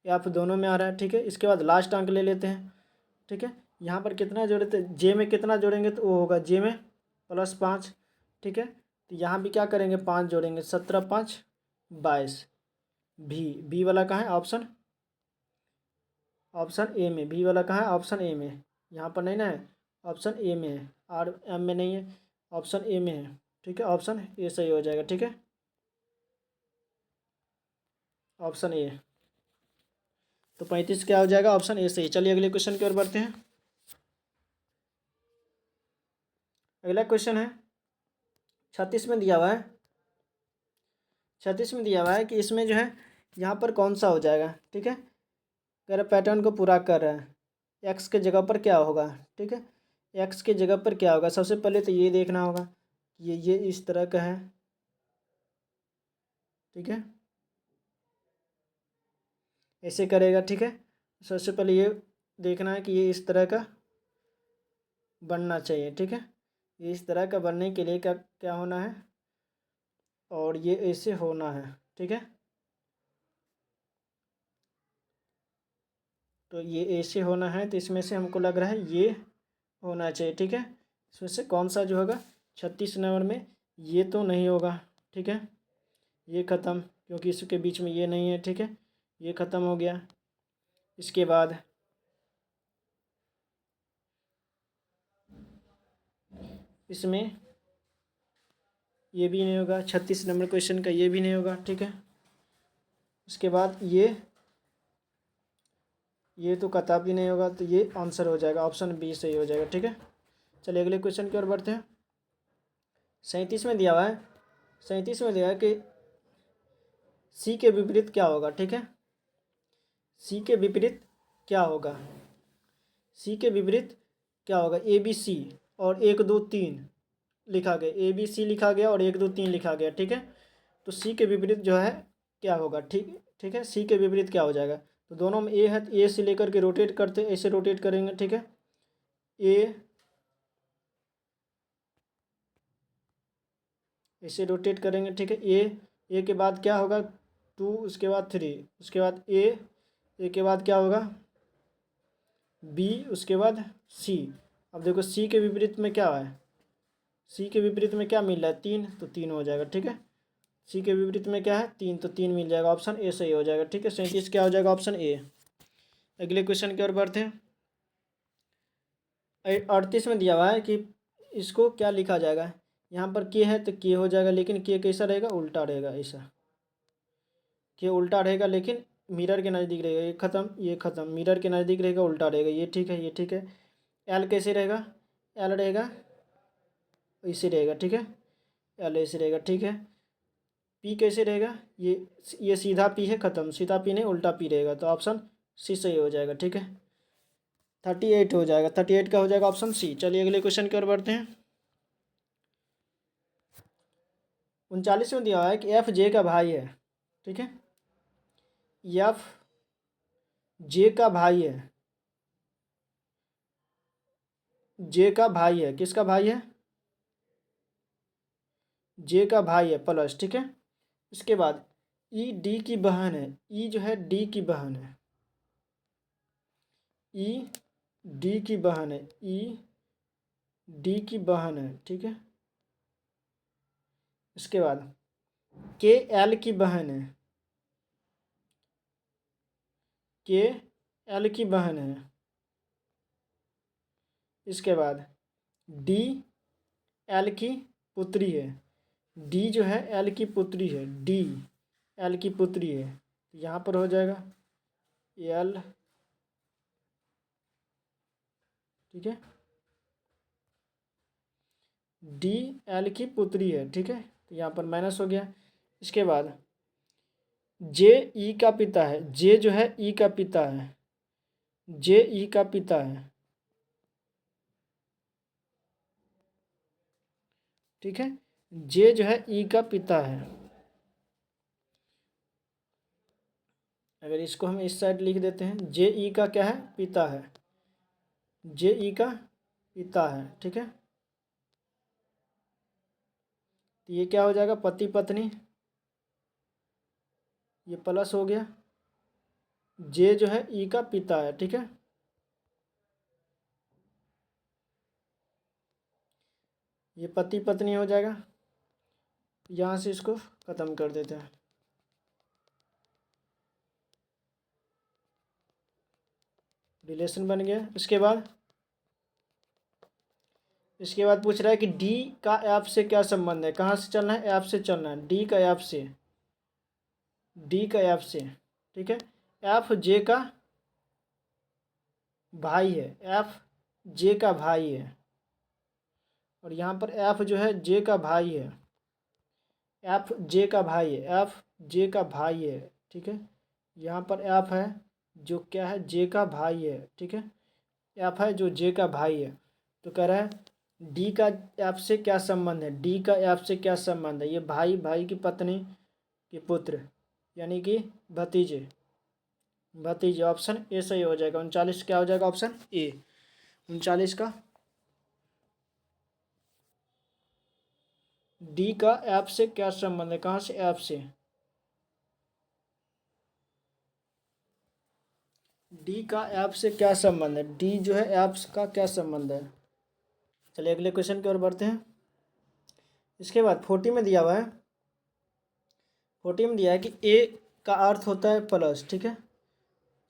एफ दोनों में आ रहा है। ठीक है, इसके बाद लास्ट अंक ले लेते हैं। ठीक है, यहाँ पर कितना जोड़े थे, जे में कितना जोड़ेंगे तो वो होगा जे में +5। ठीक है, तो यहाँ भी क्या करेंगे, 5 जोड़ेंगे, 17 5 22। बी वाला कहाँ है, ऑप्शन ए में। बी वाला कहाँ है, ऑप्शन ए में। यहाँ पर नहीं ना है, ऑप्शन ए में है, आर एम में नहीं है, ऑप्शन ए में है। ठीक है, ऑप्शन ए सही हो जाएगा। ठीक है, ऑप्शन ए। तो 35 क्या हो जाएगा, ऑप्शन ए सही। चलिए अगले क्वेश्चन की ओर बढ़ते हैं। अगला क्वेश्चन है 36 में दिया हुआ है। 36 में दिया हुआ है कि इसमें जो है यहाँ पर कौन सा हो जाएगा। ठीक है, कह रहा पैटर्न को पूरा कर रहा है, एक्स के जगह पर क्या होगा। ठीक है, एक्स के जगह पर क्या होगा, सबसे पहले तो ये देखना होगा, ये इस तरह का है। ठीक है, ऐसे करेगा। ठीक है, सबसे पहले ये देखना है कि ये इस तरह का बनना चाहिए। ठीक है, ये इस तरह का बनने के लिए क्या क्या होना है, और ये ऐसे होना है। ठीक है, तो ये ऐसे होना है, तो इसमें से हमको लग रहा है ये होना चाहिए। ठीक है, इसमें से कौन सा जो होगा 36 नंबर में, ये तो नहीं होगा। ठीक है, ये ख़त्म, क्योंकि इसके बीच में ये नहीं है। ठीक है, ये ख़त्म हो गया। इसके बाद इसमें ये भी नहीं होगा, 36 नंबर क्वेश्चन का ये भी नहीं होगा। ठीक है, उसके बाद ये तो कतई नहीं होगा, तो ये आंसर हो जाएगा, ऑप्शन बी सही हो जाएगा। ठीक है, चलिए अगले क्वेश्चन की ओर बढ़ते हैं। 37 में दिया हुआ है, 37 में दिया है कि सी के विपरीत क्या होगा। ठीक है, सी के विपरीत क्या होगा, सी के विपरीत क्या होगा, ए बी सी और 1 2 3 लिखा गया, ए बी सी लिखा गया और 1 2 3 लिखा गया। ठीक है, तो सी के विपरीत जो है क्या होगा। ठीक ठीक है, सी के विपरीत क्या हो जाएगा, तो दोनों में ए है, तो ए से लेकर के रोटेट करते, ऐसे रोटेट करेंगे। ठीक है, ए ऐसे रोटेट करेंगे। ठीक है, ए के बाद क्या होगा 2, उसके बाद 3, उसके बाद ए के बाद क्या होगा बी, उसके बाद सी। अब देखो सी के विपरीत में क्या है, सी के विपरीत में क्या मिल रहा है 3, तो 3 हो जाएगा। ठीक है, सी के विपरीत में क्या है 3, तो 3 मिल जाएगा, ऑप्शन ए सही हो जाएगा। ठीक है, 37 क्या हो जाएगा, ऑप्शन ए। अगले क्वेश्चन की ओर बढ़ते हैं। 38 में दिया हुआ है कि इसको क्या लिखा जाएगा, यहाँ पर के है तो के हो जाएगा, लेकिन के कैसा रहेगा, उल्टा रहेगा। ऐसा के उल्टा रहेगा, लेकिन मिरर के नज़दीक रहेगा, ये ख़त्म ये ख़त्म, मिरर के नज़दीक रहेगा, उल्टा रहेगा। ये ठीक है, ये ठीक है। एल कैसे रहेगा, एल रहेगा ऐसे रहेगा। ठीक है, एल ऐसे रहेगा। ठीक है, पी कैसे रहेगा, ये सीधा पी है, ख़त्म, सीधा पी नहीं उल्टा पी रहेगा, तो ऑप्शन सी सही हो जाएगा। ठीक है, 38 हो जाएगा, 38 का हो जाएगा ऑप्शन सी। चलिए अगले क्वेश्चन की ओर बढ़ते हैं। 39 में दिया हुआ है कि एफ जे का भाई है। ठीक है, एफ जे का भाई है, जे का भाई है, किसका भाई है, जे का भाई है प्लस। ठीक है, इसके बाद ई डी की बहन है, ई जो है डी की बहन है, ई डी की बहन है, ई डी की बहन है। ठीक है, इसके बाद के एल की बहन है, के एल की बहन है। इसके बाद डी एल की पुत्री है, डी जो है एल की पुत्री है, डी एल की पुत्री है, यहाँ पर हो जाएगा एल। ठीक है, डी एल की पुत्री है। ठीक है, तो यहाँ पर माइनस हो गया। इसके बाद जे ई का पिता है, जे जो है ई का पिता है, जे ई का पिता है। ठीक है, जे जो है ई का पिता है। अगर इसको हम इस साइड लिख देते हैं, जे ई का क्या है, पिता है, जे ई का पिता है। ठीक है, तो ये क्या हो जाएगा, पति पत्नी, ये प्लस हो गया। जे जो है ई का पिता है, ठीक है। ये पति पत्नी हो जाएगा। यहाँ से इसको ख़त्म कर देते हैं। रिलेशन बन गया। इसके बाद पूछ रहा है कि डी का एफ से क्या संबंध है। कहाँ से चलना है? एफ से चलना है। डी का एफ से, ठीक है। एफ जे का भाई है, एफ जे का भाई है। और यहाँ पर एफ जो है जे का भाई है, एफ जे का भाई है, एफ जे का भाई है, ठीक है। यहाँ पर एफ है जो क्या है, जे का भाई है, ठीक है। एफ है जो जे का भाई है। तो कह रहा है डी का एफ से क्या संबंध है। डी का एफ से क्या संबंध है? ये भाई, भाई की पत्नी के पुत्र, यानी कि भतीजे, ऑप्शन ए सही हो जाएगा। 39 क्या हो जाएगा? Option A. 39 का डी का एफ से क्या संबंध है। कहाँ से? एफ से। डी का एफ से क्या संबंध है? डी जो है एफ का क्या संबंध है? चलिए अगले क्वेश्चन की ओर बढ़ते हैं। इसके बाद 40 में दिया हुआ है, 40 में दिया है कि ए का अर्थ होता है प्लस, ठीक है।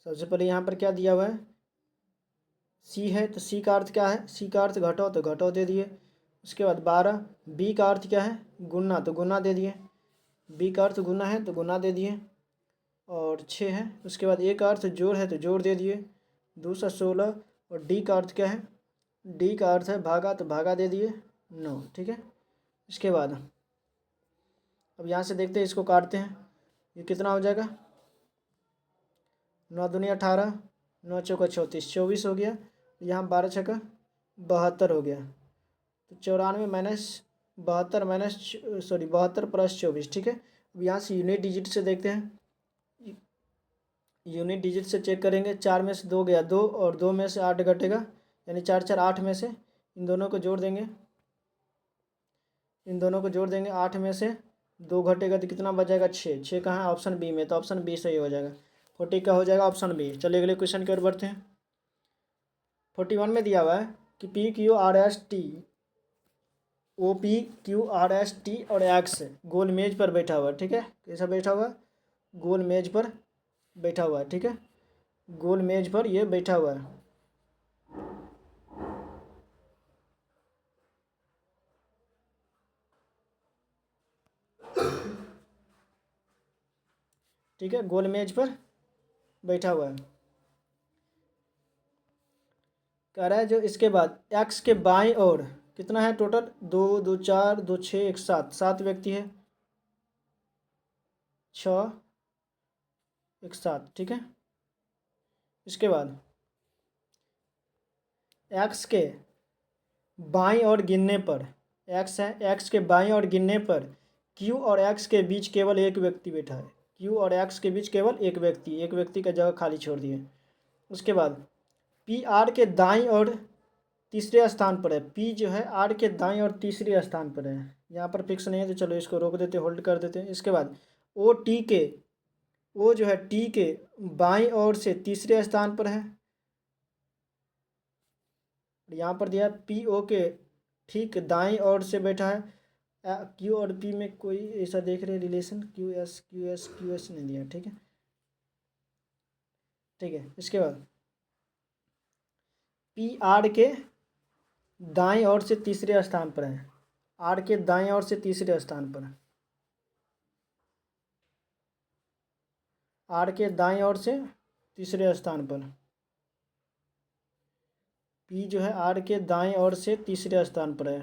सबसे पहले यहाँ पर क्या दिया हुआ है, सी है, तो सी का अर्थ क्या है? सी का अर्थ घटाओ, तो घटाओ दे दिए। उसके बाद 12, बी का अर्थ क्या है? गुना, तो गुना दे दिए। बी का अर्थ गुना है तो गुना दे दिए। और 6 है। उसके बाद ए का अर्थ जोड़ है तो जोड़ दे दिए। दूसरा 16। और डी का अर्थ क्या है? डी का अर्थ है भागा, तो भागा दे दिए 9, ठीक है। इसके बाद अब यहाँ से देखते हैं, इसको काटते हैं। ये कितना हो जाएगा? 9 दूनी 18, 9 चौका 34, 24 हो गया। यहाँ 12 छक्का 72 हो गया। तो 94 माइनस 72 माइनस 72 प्लस 24, ठीक है। अब यहाँ से यूनिट डिजिट से देखते हैं। यूनिट डिजिट से चेक करेंगे। 4 में से 2 गया 2, और 2 में से 8 घटेगा, यानी 4 4 8 में से इन दोनों को जोड़ देंगे। 8 में से 2 घटेगा तो कितना बचेगा? 6। 6 कहाँ है? ऑप्शन बी में, तो ऑप्शन बी सही हो जाएगा। 40 का हो जाएगा ऑप्शन बी। चलिए अगले क्वेश्चन की ओर बढ़ते हैं। 41 में दिया हुआ है कि P Q R S T, O P Q R S T और एक्स गोल मेज पर बैठा हुआ है, ठीक है। कैसा बैठा हुआ है? गोल मेज पर बैठा हुआ है, ठीक है। गोल मेज पर ये बैठा हुआ है। ठीक है, गोल मेज पर बैठा हुआ है। कह रहा है जो इसके बाद एक्स के बाईं ओर कितना है टोटल? 2 2 4 2 6 1 7, 7 व्यक्ति है। 6 1 7, ठीक है। इसके बाद एक्स के बाईं ओर गिनने पर, एक्स है, एक्स के बाईं ओर गिनने पर क्यू और एक्स के बीच केवल एक व्यक्ति बैठा है। क्यू और एक्स के बीच केवल एक व्यक्ति का जगह खाली छोड़ दिए। उसके बाद पी आर के दाईं और तीसरे स्थान पर है। पी जो है आर के दाईं और तीसरे स्थान पर है। यहाँ पर फिक्स नहीं है तो चलो इसको रोक देते, होल्ड कर देते हैं। इसके बाद ओ टी के, ओ जो है टी के बाईं ओर से तीसरे स्थान पर है। यहाँ पर दिया पी ओ के ठीक दाईं ओर से बैठा है। क्यू और पी में कोई ऐसा देख रहे रिलेशन? क्यू एस नहीं दिया, ठीक है। ठीक है, इसके बाद पी आर के दाईं ओर से तीसरे स्थान पर है। आर के दाईं ओर से तीसरे स्थान पर है। आर के दाईं ओर से तीसरे स्थान पर पी जो है आर के दाईं ओर से तीसरे स्थान पर है।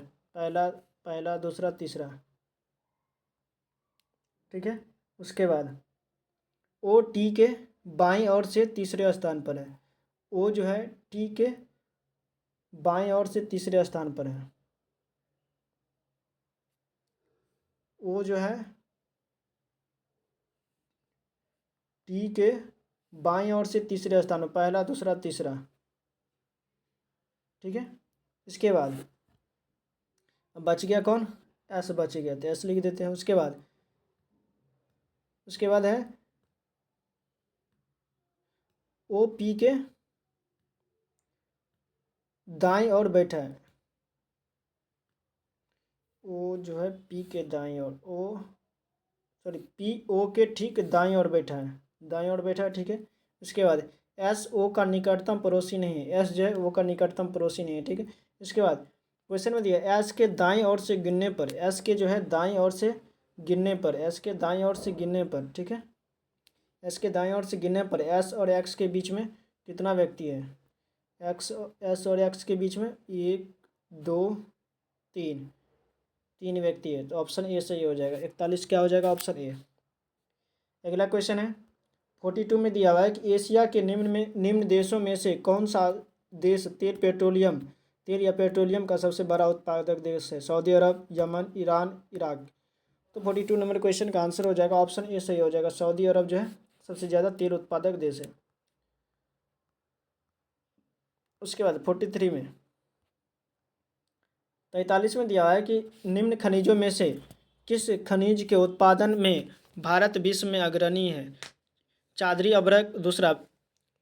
पहला दूसरा तीसरा, ठीक है। उसके बाद ओ टी के बाईं ओर से तीसरे स्थान पर है। ओ जो है टी के बाईं ओर से तीसरे स्थान पर है। ओ जो है टी के बाईं ओर से तीसरे स्थान पर, पहला दूसरा तीसरा, ठीक है। इसके बाद अब बच गया कौन? एस बच गया, तो एस लिख देते हैं। उसके बाद है ओ पी के दाईं ओर बैठा है। ओ जो है पी के दाईं ओर, ओ सॉरी पी ओ के ठीक दाईं ओर बैठा है, दाईं ओर बैठा है, ठीक है। इसके बाद एस ओ का निकटतम पड़ोसी नहीं है, एस जो है वो का निकटतम पड़ोसी नहीं है, ठीक है। इसके बाद क्वेश्चन में दिया एस के दाईं ओर से गिनने पर, एस के जो है दाईं ओर से गिनने पर, एस के दाईं ओर से गिनने पर, ठीक है, एस के दाईं ओर से गिनने पर एस और एक्स के बीच में कितना व्यक्ति है, एक्स एस और एक्स के बीच में 1 2 3, 3 व्यक्ति है, तो ऑप्शन ए सही हो जाएगा। 41 क्या हो जाएगा, ऑप्शन ए। अगला क्वेश्चन है 42 में दिया हुआ है कि एशिया के निम्न देशों में से कौन सा देश तेल या पेट्रोलियम का सबसे बड़ा उत्पादक देश है, सऊदी अरब, यमन, ईरान, इराक। तो 42 नंबर क्वेश्चन का आंसर हो जाएगा ऑप्शन ए सही हो जाएगा, सऊदी अरब जो है सबसे ज़्यादा तेल उत्पादक देश है। उसके बाद 43 में 43 में दिया है कि निम्न खनिजों में से किस खनिज के उत्पादन में भारत विश्व में अग्रणी है, चादरी अभ्रक, दूसरा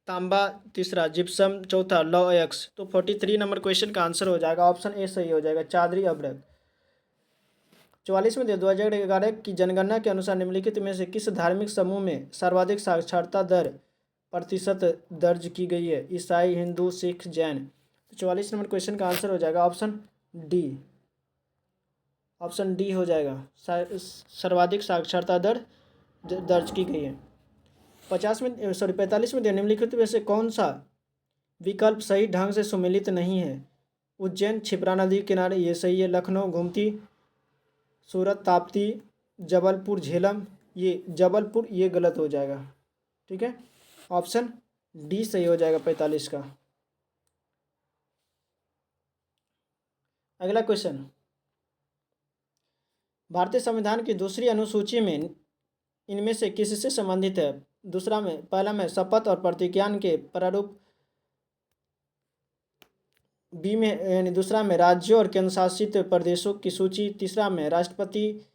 तांबा, तीसरा जिप्सम, चौथा लौह अयस्क। तो 43 नंबर क्वेश्चन का आंसर हो जाएगा ऑप्शन ए सही हो जाएगा, चादरी अभ्रक। 44 में 2011 की जनगणना के अनुसार निम्नलिखित में से किस धार्मिक समूह में सर्वाधिक साक्षरता दर प्रतिशत दर्ज की गई है, ईसाई, हिंदू, सिख, जैन। तो 44 नंबर क्वेश्चन का आंसर हो जाएगा ऑप्शन डी, ऑप्शन डी हो जाएगा, सर्वाधिक साक्षरता दर दर्ज की गई है। 45 में निम्नलिखित में से कौन सा विकल्प सही ढंग से सुमेलित नहीं है, उज्जैन, क्षिप्रा नदी किनारे, ये सही है, लखनऊ, गोमती, सूरत, ताप्ती, जबलपुर, झेलम, ये जबलपुर ये गलत हो जाएगा, ठीक है, ऑप्शन डी सही हो जाएगा 45 का। अगला क्वेश्चन, भारतीय संविधान की दूसरी अनुसूची में इनमें से किससे संबंधित है, दूसरा में पहला में शपथ और प्रतिज्ञान के प्रारूप, बी में यानी दूसरा में राज्यों और केंद्र शासित प्रदेशों की सूची, तीसरा में राष्ट्रपति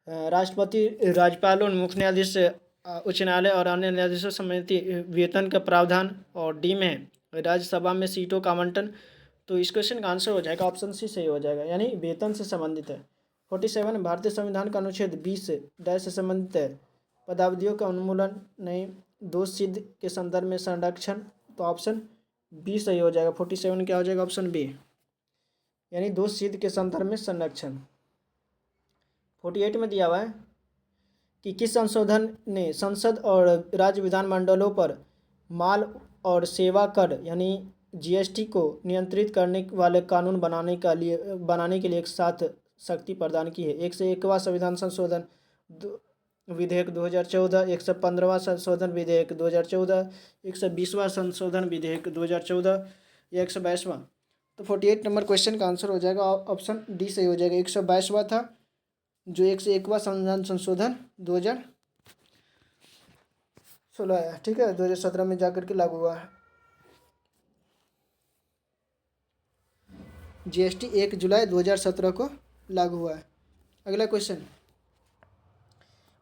राज्यपालों, मुख्य न्यायाधीश, उच्च न्यायालय और अन्य न्यायाधीशों समिति वेतन का प्रावधान, और डी में राज्यसभा में सीटों का आवंटन। तो इस क्वेश्चन का आंसर हो जाएगा ऑप्शन सी सही हो जाएगा, यानी वेतन से संबंधित है। 47 भारतीय संविधान का अनुच्छेद 20 डैश से संबंधित है, पदावधियों का उन्मूलन नहीं, दोष सिद्ध के संदर्भ में संरक्षण। तो ऑप्शन बी सही हो जाएगा, 47 क्या हो जाएगा, ऑप्शन बी, यानी दोष सिद्ध के संदर्भ में संरक्षण। 48 में दिया हुआ है कि किस संशोधन ने संसद और राज्य विधानमंडलों पर माल और सेवा कर यानी जीएसटी को नियंत्रित करने वाले कानून बनाने के लिए एक साथ शक्ति प्रदान की है, 101वां संविधान संशोधन विधेयक 2014, 115वां संशोधन विधेयक 2014, 120वां संशोधन विधेयक 2014 या 122वां। तो 48 नंबर क्वेश्चन का आंसर हो जाएगा ऑप्शन डी सही हो जाएगा, 122वां था जो 101वां संविधान संशोधन 2016 है, ठीक है, 2017 में जाकर के लागू हुआ है। जीएसटी 1 जुलाई 2017 को लागू हुआ है। अगला क्वेश्चन,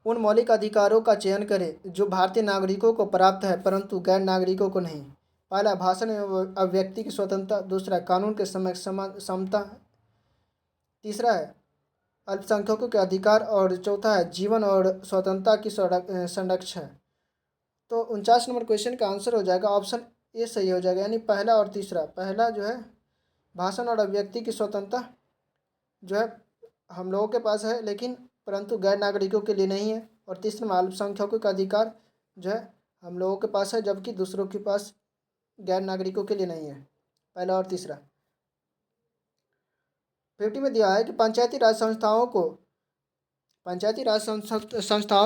उन मौलिक अधिकारों का चयन करें जो भारतीय नागरिकों को प्राप्त है परंतु गैर नागरिकों को नहीं। पहला भाषण एवं अभिव्यक्ति की स्वतंत्रता, दूसरा कानून के समता, तीसरा है अल्पसंख्यकों के अधिकार और चौथा है जीवन और स्वतंत्रता की संरक्षण। तो 49 नंबर क्वेश्चन का आंसर हो जाएगा ऑप्शन ए सही हो जाएगा, यानी पहला और तीसरा। पहला जो है भाषण और अभिव्यक्ति की स्वतंत्रता जो है हम लोगों के पास है लेकिन परंतु गैर नागरिकों के लिए नहीं है, और तीसरा में अल्पसंख्यकों का अधिकार जो है हम लोगों के पास है जबकि दूसरों के पास गैर नागरिकों के लिए नहीं है, पहला और तीसरा। 50 में दिया है कि पंचायती राज संस्थाओं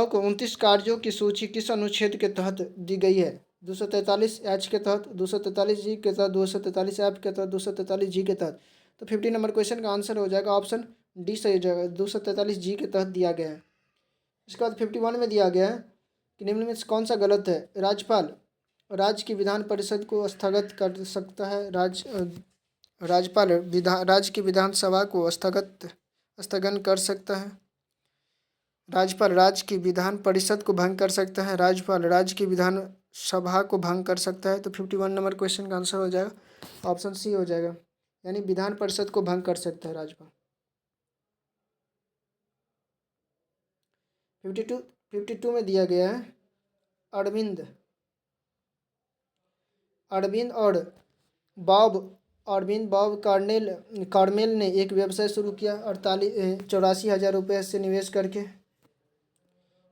को 29 कार्यों की सूची किस अनुच्छेद के तहत दी गई है, 243H के तहत, 243G के तहत, 243F के तहत, 243G के तहत। तो 50 नंबर क्वेश्चन का आंसर हो जाएगा ऑप्शन डी सही हो जाएगा, 243G के तहत दिया गया है। इसके बाद 51 में दिया गया है कि निम्न में से कौन सा गलत है, राज्यपाल राज्य की विधान परिषद को स्थगित कर सकता है, राज्यपाल राज्य की विधानसभा को स्थगन कर सकता है, राज्यपाल राज्य की विधान परिषद को भंग कर सकता है, राज्यपाल राज्य की विधान सभा को भंग कर सकता है, तो 51 नंबर क्वेश्चन का आंसर हो जाएगा ऑप्शन सी हो जाएगा, यानी विधान परिषद को भंग कर सकता है राज्यपाल। 52 में दिया गया है अरविंद और बॉब कार्मेल ने एक व्यवसाय शुरू किया 84,000 रुपये से निवेश करके।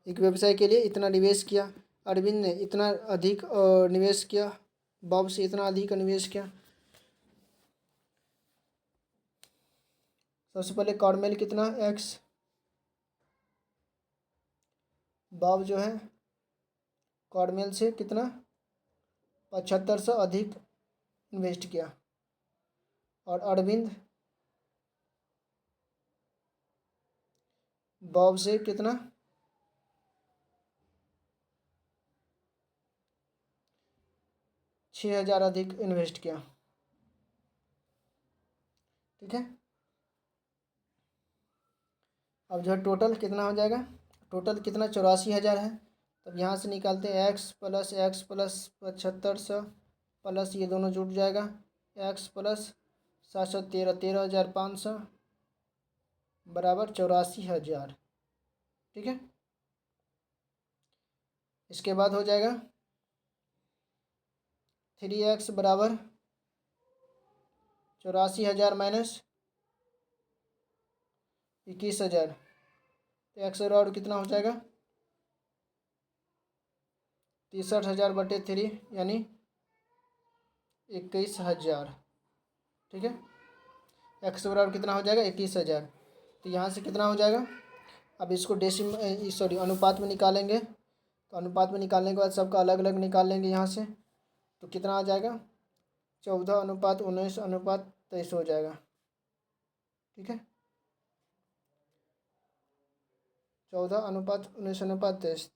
एक व्यवसाय के लिए इतना निवेश किया, अरविंद ने इतना अधिक निवेश किया, बॉब से इतना अधिक निवेश किया। सबसे पहले कार्मेल कितना एक्स, बॉब जो है कार्मेल से कितना 7500 अधिक इन्वेस्ट किया, और अरविंद बॉब से कितना 6,000 अधिक इन्वेस्ट किया। ठीक है, अब जो है टोटल कितना हो जाएगा, टोटल कितना 84,000 है। तब यहाँ से निकालते हैं एक्स प्लस 7500 प्लस ये दोनों जुट जाएगा, एक्स प्लस 713 13,500 बराबर 84,000। ठीक है, इसके बाद हो जाएगा 3x बराबर 84,000 माइनस 21,000, तो एक्स बराबर कितना हो जाएगा 63,000 बटे 3 यानी 21,000। ठीक है, एक्स बराबर कितना हो जाएगा 21,000, तो यहाँ से कितना हो जाएगा, अब इसको अनुपात में निकालेंगे, तो अनुपात में निकालने के बाद सबका अलग अलग निकाल लेंगे यहाँ से, तो कितना आ जाएगा 14:19:23 हो जाएगा। ठीक है, 14:19:23।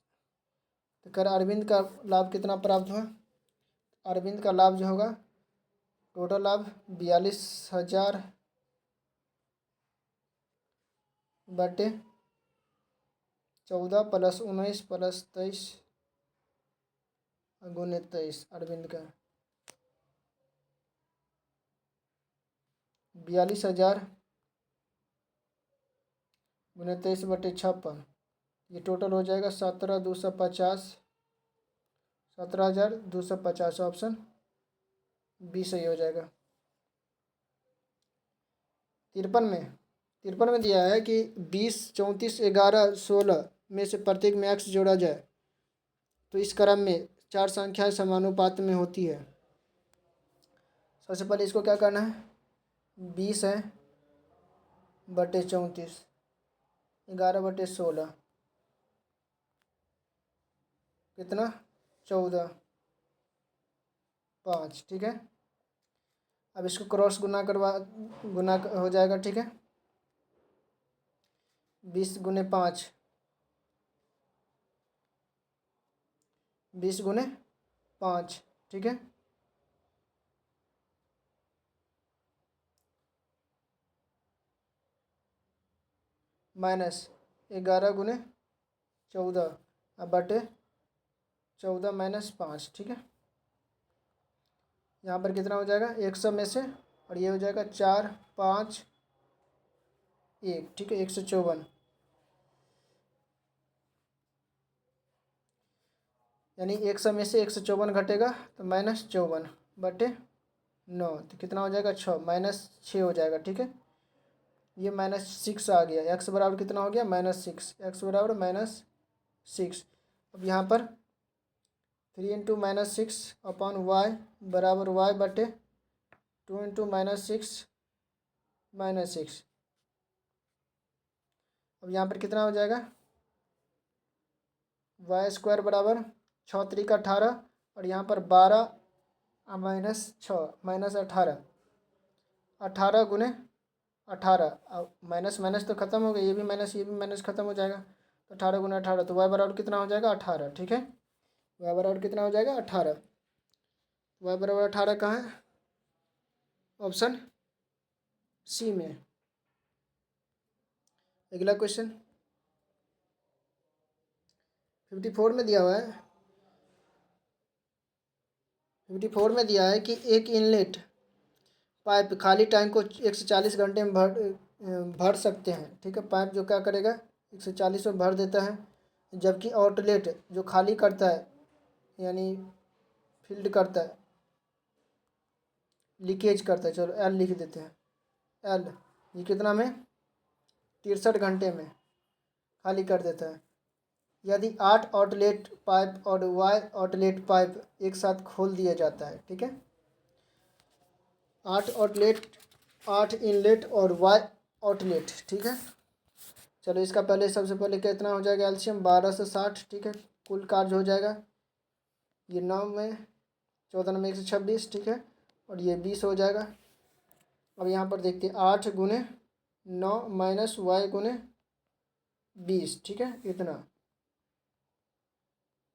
तो कर अरविंद का लाभ कितना प्राप्त हुआ, अरविंद का लाभ जो होगा टोटल लाभ 42,000 बटे 14 प्लस 19 प्लस 23 गुने 23, अरविंद का 42,000 गुने 23 बटे 56, ये टोटल हो जाएगा 17,250, 17,250, ऑप्शन बी सही हो जाएगा। 53 में दिया है कि 20, 34, 11, 16 में से प्रत्येक में एक्स जोड़ा जाए तो इस क्रम में 4 संख्याएं समानुपात में होती है। सबसे पहले इसको क्या करना है, 20 है बटे 34, 11 बटे 16 कितना 14, 5। ठीक है, अब इसको क्रॉस गुना हो जाएगा। ठीक है, 20 गुने 5, 20 गुने 5। ठीक है, माइनस 11 गुने 14 अब बटे 14 माइनस 5। ठीक है, यहाँ पर कितना हो जाएगा 100 में से, और ये हो जाएगा 4, 5, 1। ठीक है, 154, यानी 100 में से 154 घटेगा तो -54 बटे 9, तो कितना हो जाएगा 6, -6 हो जाएगा। ठीक है, ये -6 आ गया, एक्स बराबर कितना हो गया -6, एक्स बराबर -6। अब यहाँ पर 3 × -6 अपॉन वाई बराबर वाई बटे 2 × -6 -6। अब यहाँ पर कितना हो जाएगा y² बराबर 6 त्रिक 18, और यहाँ पर 12 -6 -18, 18 गुने 18, अब माइनस माइनस तो खत्म हो गया, ये भी माइनस खत्म हो जाएगा, तो 18 गुना 18, तो y बराबर कितना हो जाएगा 18। ठीक है, y बराबर कितना हो जाएगा 18, y बराबर 18 कहाँ है, ऑप्शन सी में। अगला क्वेश्चन 54 में दिया हुआ है 54 में दिया है कि एक इनलेट पाइप खाली टैंक को 140 घंटे में भर सकते हैं। ठीक है, पाइप जो क्या करेगा 140 में भर देता है, जबकि आउटलेट जो खाली करता है यानी फील्ड करता है, लीकेज करता है, चलो एल लिख देते हैं, एल ये कितना में 63 घंटे में खाली कर देता है। यदि 8 आउटलेट पाइप और वाई आउटलेट पाइप एक साथ खोल दिया जाता है। ठीक है, 8 आउटलेट, 8 इनलेट और वाई आउटलेट। ठीक है, चलो इसका पहले सबसे पहले कितना हो जाएगा एलसीएम 12 से 60। ठीक है, कुल कार्य हो जाएगा ये 9 में 14 में 126। ठीक है, और ये 20 हो जाएगा। अब यहाँ पर देखते हैं 8 गुने 9 माइनस वाई गुने 20। ठीक है, इतना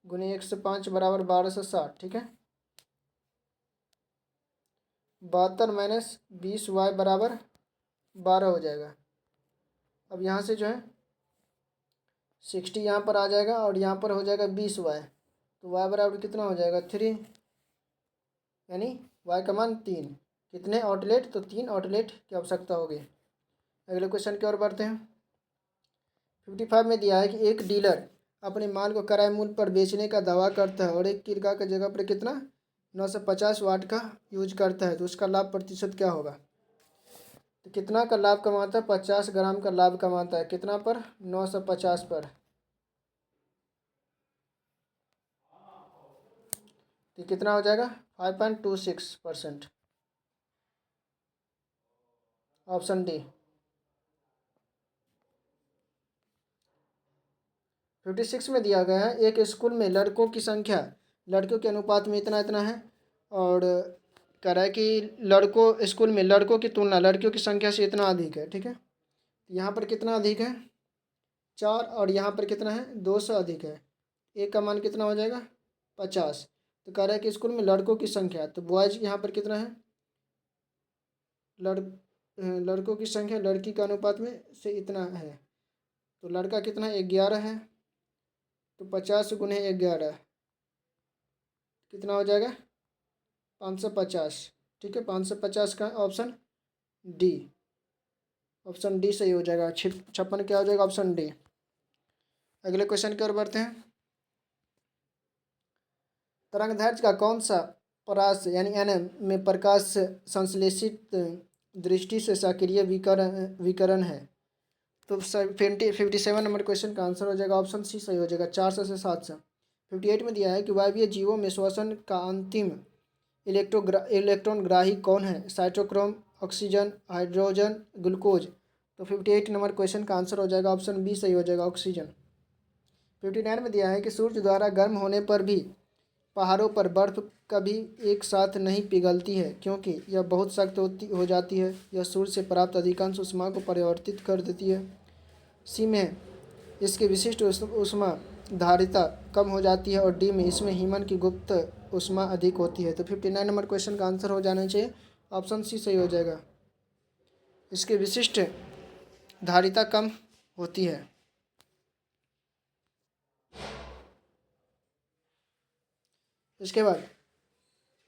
गुने 1 से 5 बराबर 12 से 60। ठीक है, 72 माइनस 20 वाई बराबर 12 हो जाएगा। अब यहाँ से जो है 60 यहाँ पर आ जाएगा और यहाँ पर हो जाएगा 20 वाई, तो वाई बराबर कितना हो जाएगा 3, यानी वाई का मान 3। कितने आउटलेट, तो 3 आउटलेट की आवश्यकता होगी। अगले क्वेश्चन की ओर बढ़ते हैं। 55 में दिया है कि एक डीलर अपने माल को क्रय मूल्य पर बेचने का दावा करता है और एक किरका की जगह पर कितना 950 वाट का यूज करता है, तो उसका लाभ प्रतिशत क्या होगा। तो कितना का लाभ कमाता है, 50 ग्राम का लाभ कमाता है, कितना पर 950 पर। तो कितना हो जाएगा 5.26%, ऑप्शन डी। 56 में दिया गया है एक स्कूल में लड़कों की संख्या लड़कियों के अनुपात में इतना इतना है, और कह रहा है कि लड़कों स्कूल में लड़कों की तुलना लड़कियों की संख्या से इतना अधिक है। ठीक है, यहाँ पर कितना अधिक है 4, और यहाँ पर कितना है 2 से अधिक है। एक का मान कितना हो जाएगा 50। तो कह रहा है कि स्कूल में लड़कों की संख्या, तो बॉयज यहाँ पर कितना है लड़कों की संख्या लड़की के अनुपात में से इतना है, तो लड़का कितना है 11 है, तो 50 गुने 11 कितना हो जाएगा 550। ठीक है, 550 का ऑप्शन डी, ऑप्शन डी सही हो जाएगा। 56 क्या हो जाएगा ऑप्शन डी। अगले क्वेश्चन की ओर बढ़ते हैं। तरंगदैर्घ्य का कौन सा परास यानी एनएम में प्रकाश संश्लेषित दृष्टि से सक्रिय विकरण है। तो 57 नंबर क्वेश्चन का आंसर हो जाएगा ऑप्शन सी सही हो जाएगा, 400 से 700। 58 में दिया है कि वायवीय जीवों में श्वसन का अंतिम इलेक्ट्रॉन ग्राही कौन है, साइटोक्रोम, ऑक्सीजन, हाइड्रोजन, ग्लूकोज। तो 58 नंबर क्वेश्चन का आंसर हो जाएगा ऑप्शन बी सही हो जाएगा, ऑक्सीजन। 59 में दिया है कि सूर्य द्वारा गर्म होने पर भी पहाड़ों पर बर्फ कभी एक साथ नहीं पिघलती है, क्योंकि यह बहुत सख्त हो जाती है। यह सूर्य से प्राप्त अधिकांश ऊष्मा को परिवर्तित कर देती है। सी में इसकी विशिष्ट ऊष्मा धारिता कम हो जाती है, और डी में इसमें हीमन की गुप्त ऊष्मा अधिक होती है। तो 59 नंबर क्वेश्चन का आंसर हो जाना चाहिए ऑप्शन सी सही हो जाएगा, इसकी विशिष्ट धारिता कम होती है। इसके बाद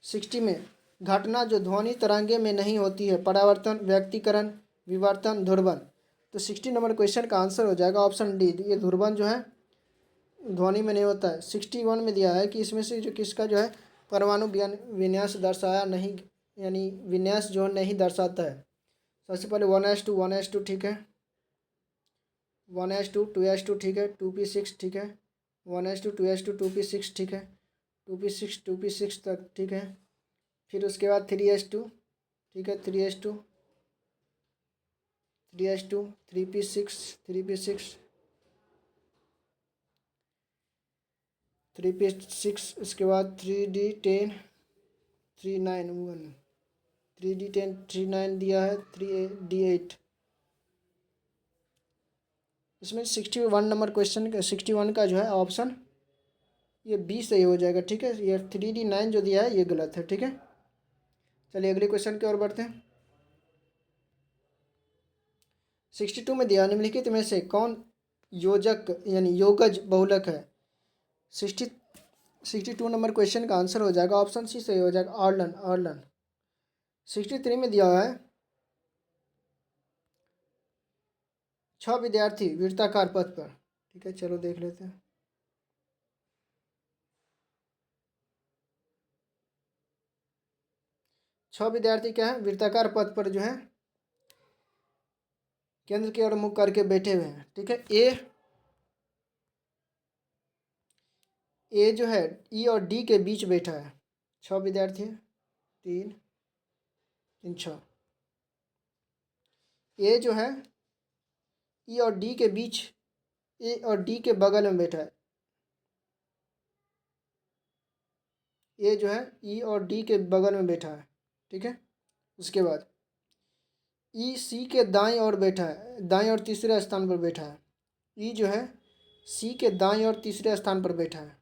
60 में घटना जो ध्वनि तरंगे में नहीं होती है, परावर्तन, व्यक्तीकरण, विवर्तन, ध्रुवन। तो 60 नंबर क्वेश्चन का आंसर हो जाएगा ऑप्शन डी, ये ध्रुवन जो है ध्वनि में नहीं होता है। 61 में दिया है कि इसमें से जो किसका जो है परमाणु विन्यास दर्शाया नहीं, यानी विन्यास जो नहीं दर्शाता है। सबसे पहले 1s2 1s2 ठीक है, 1s2 2s2 ठीक है, 2p6 ठीक है, 1s2 2s2 2p6 ठीक है, 2p6 तक ठीक है। फिर उसके बाद 3s2 ठीक है, 3s2 3p6 3p6 उसके बाद 3d10 391 3d10 39 दिया है, 3d8। इसमें 61 नंबर क्वेश्चन का 61 का जो है ऑप्शन ये बी सही हो जाएगा। ठीक है, ये 3d9 जो दिया है ये गलत है। ठीक है, चलिए अगले क्वेश्चन की ओर बढ़ते हैं। 62 में दिया निम्नलिखित में से कौन योजक यानी योगज बहुलक है। 60 62 नंबर क्वेश्चन का आंसर हो जाएगा ऑप्शन सी सही हो जाएगा, ऑर्लन ऑर्लन। 63 में दिया हुआ है 6 विद्यार्थी वृत्ताकार पथ पर, ठीक है चलो देख लेते हैं। छह विद्यार्थी क्या है, वृत्ताकार पथ पर जो है केंद्र की ओर मुख करके बैठे हुए हैं, ठीक है। ए जो है ई और डी के बीच बैठा है, 6 विद्यार्थी हैं, 3 3 6। ए जो है ई और डी के बीच, ए और डी के बगल में बैठा है। ए जो है ई और डी के बगल में बैठा है, ठीक है। उसके बाद ई सी के दाईं ओर बैठा है, दाईं और तीसरे स्थान पर बैठा है। ई जो है सी के दाईं और तीसरे स्थान पर बैठा है,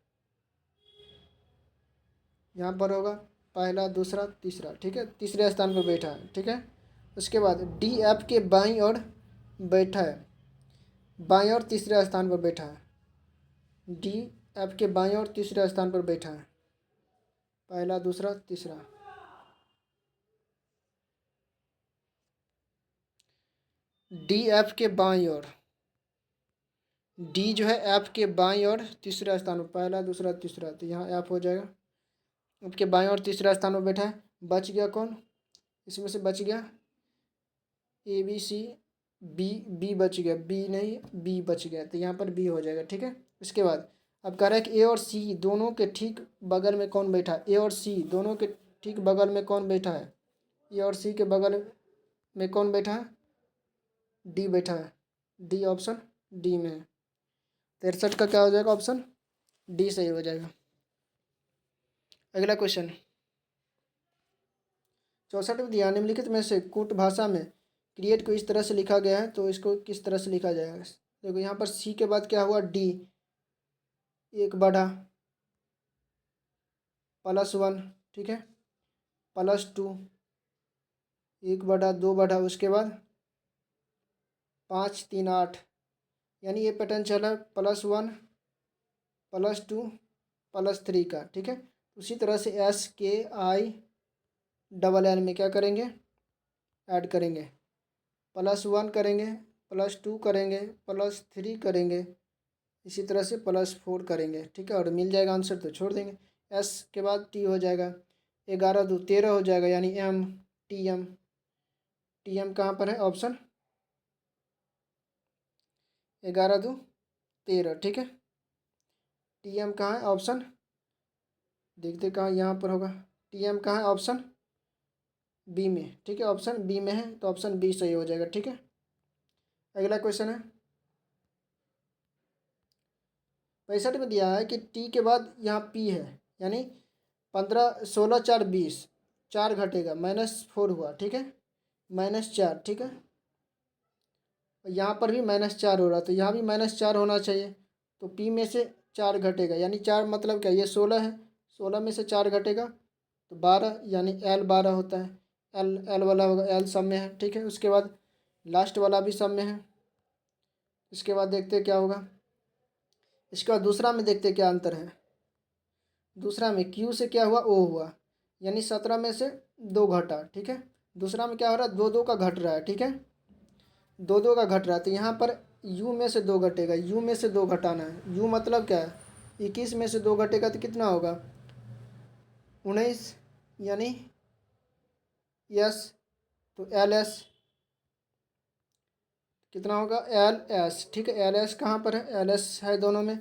यहाँ पर होगा पहला दूसरा तीसरा, ठीक है, तीसरे स्थान पर बैठा है, ठीक है। उसके बाद डी एफ के बाईं ओर बैठा है, बाईं और तीसरे स्थान पर बैठा है। डी एफ के बाईं और तीसरे स्थान पर बैठा है, पहला दूसरा तीसरा। डी एफ के बाईं ओर, डी जो है एफ के बाईं ओर तीसरा स्थान पर, पहला दूसरा तीसरा, तो यहाँ एफ हो जाएगा। एफ के बाईं ओर तीसरा स्थान पर बैठा है। बच गया कौन, इसमें से बच गया ए बी सी, बी बच गया, बी नहीं बी बच गया, तो यहाँ पर बी हो जाएगा, ठीक है। इसके बाद अब कह रहा है कि ए और सी दोनों के ठीक बगल में कौन बैठा है, ए और सी दोनों के ठीक बगल में कौन बैठा है, ए और सी के बगल में कौन बैठा है, डी बैठा है। डी ऑप्शन डी में है, 63 का क्या हो जाएगा, ऑप्शन डी सही हो जाएगा। अगला क्वेश्चन 64 में दिया निम्नलिखित में से कूट भाषा में क्रिएट को इस तरह से लिखा गया है, तो इसको किस तरह से लिखा जाएगा। देखो यहाँ पर सी के बाद क्या हुआ, डी, एक बढ़ा +1, ठीक है, +2, एक बढ़ा दो बढ़ा, उसके बाद 5 3 8, यानी ये पैटर्न चला +1 +2 +3 का, ठीक है। उसी तरह से SKI में क्या करेंगे, ऐड करेंगे, +1 करेंगे, +2 करेंगे, +3 करेंगे, इसी तरह से +4 करेंगे, ठीक है, और मिल जाएगा आंसर, तो छोड़ देंगे। एस के बाद टी हो जाएगा, 11 2 13 हो जाएगा, यानी M T M, T M कहाँ पर है, ऑप्शन 11 2 13, ठीक है। टी एम कहाँ है, ऑप्शन देखते कहाँ, यहाँ पर होगा, टी एम कहाँ है, ऑप्शन बी में, ठीक है, ऑप्शन बी में है, तो ऑप्शन बी सही हो जाएगा, ठीक है। अगला क्वेश्चन है 65 में दिया है कि टी के बाद यहाँ पी है, यानी 15 16 4 20, 4 घटेगा, -4 हुआ, ठीक है, -4, ठीक है। यहाँ पर भी -4 हो रहा, तो यहाँ भी -4 होना चाहिए, तो पी में से 4 घटेगा, यानी 4 मतलब क्या, ये 16 है, 16 में से 4 घटेगा तो 12, यानी एल 12 होता है, एल वाला होगा, एल सब में है, ठीक है। उसके बाद लास्ट वाला भी सब में है। इसके बाद देखते क्या होगा, इसके बाद दूसरा में देखते क्या अंतर है। दूसरा में क्यू से क्या हुआ, ओ हुआ, यानी 17 में से 2 घटा, ठीक है। दूसरा में क्या हो रहा है, 2 2 का घट रहा है, ठीक है, 2 2 का घट रहा है, तो यहाँ पर यू में से 2 घटेगा, यू में से 2 घटाना है। यू मतलब क्या है, 21 में से 2 घटेगा तो कितना होगा, 19, यानी यस, तो एल एस कितना होगा, एल एस, ठीक है, एल एस कहाँ पर है, एल एस है दोनों में।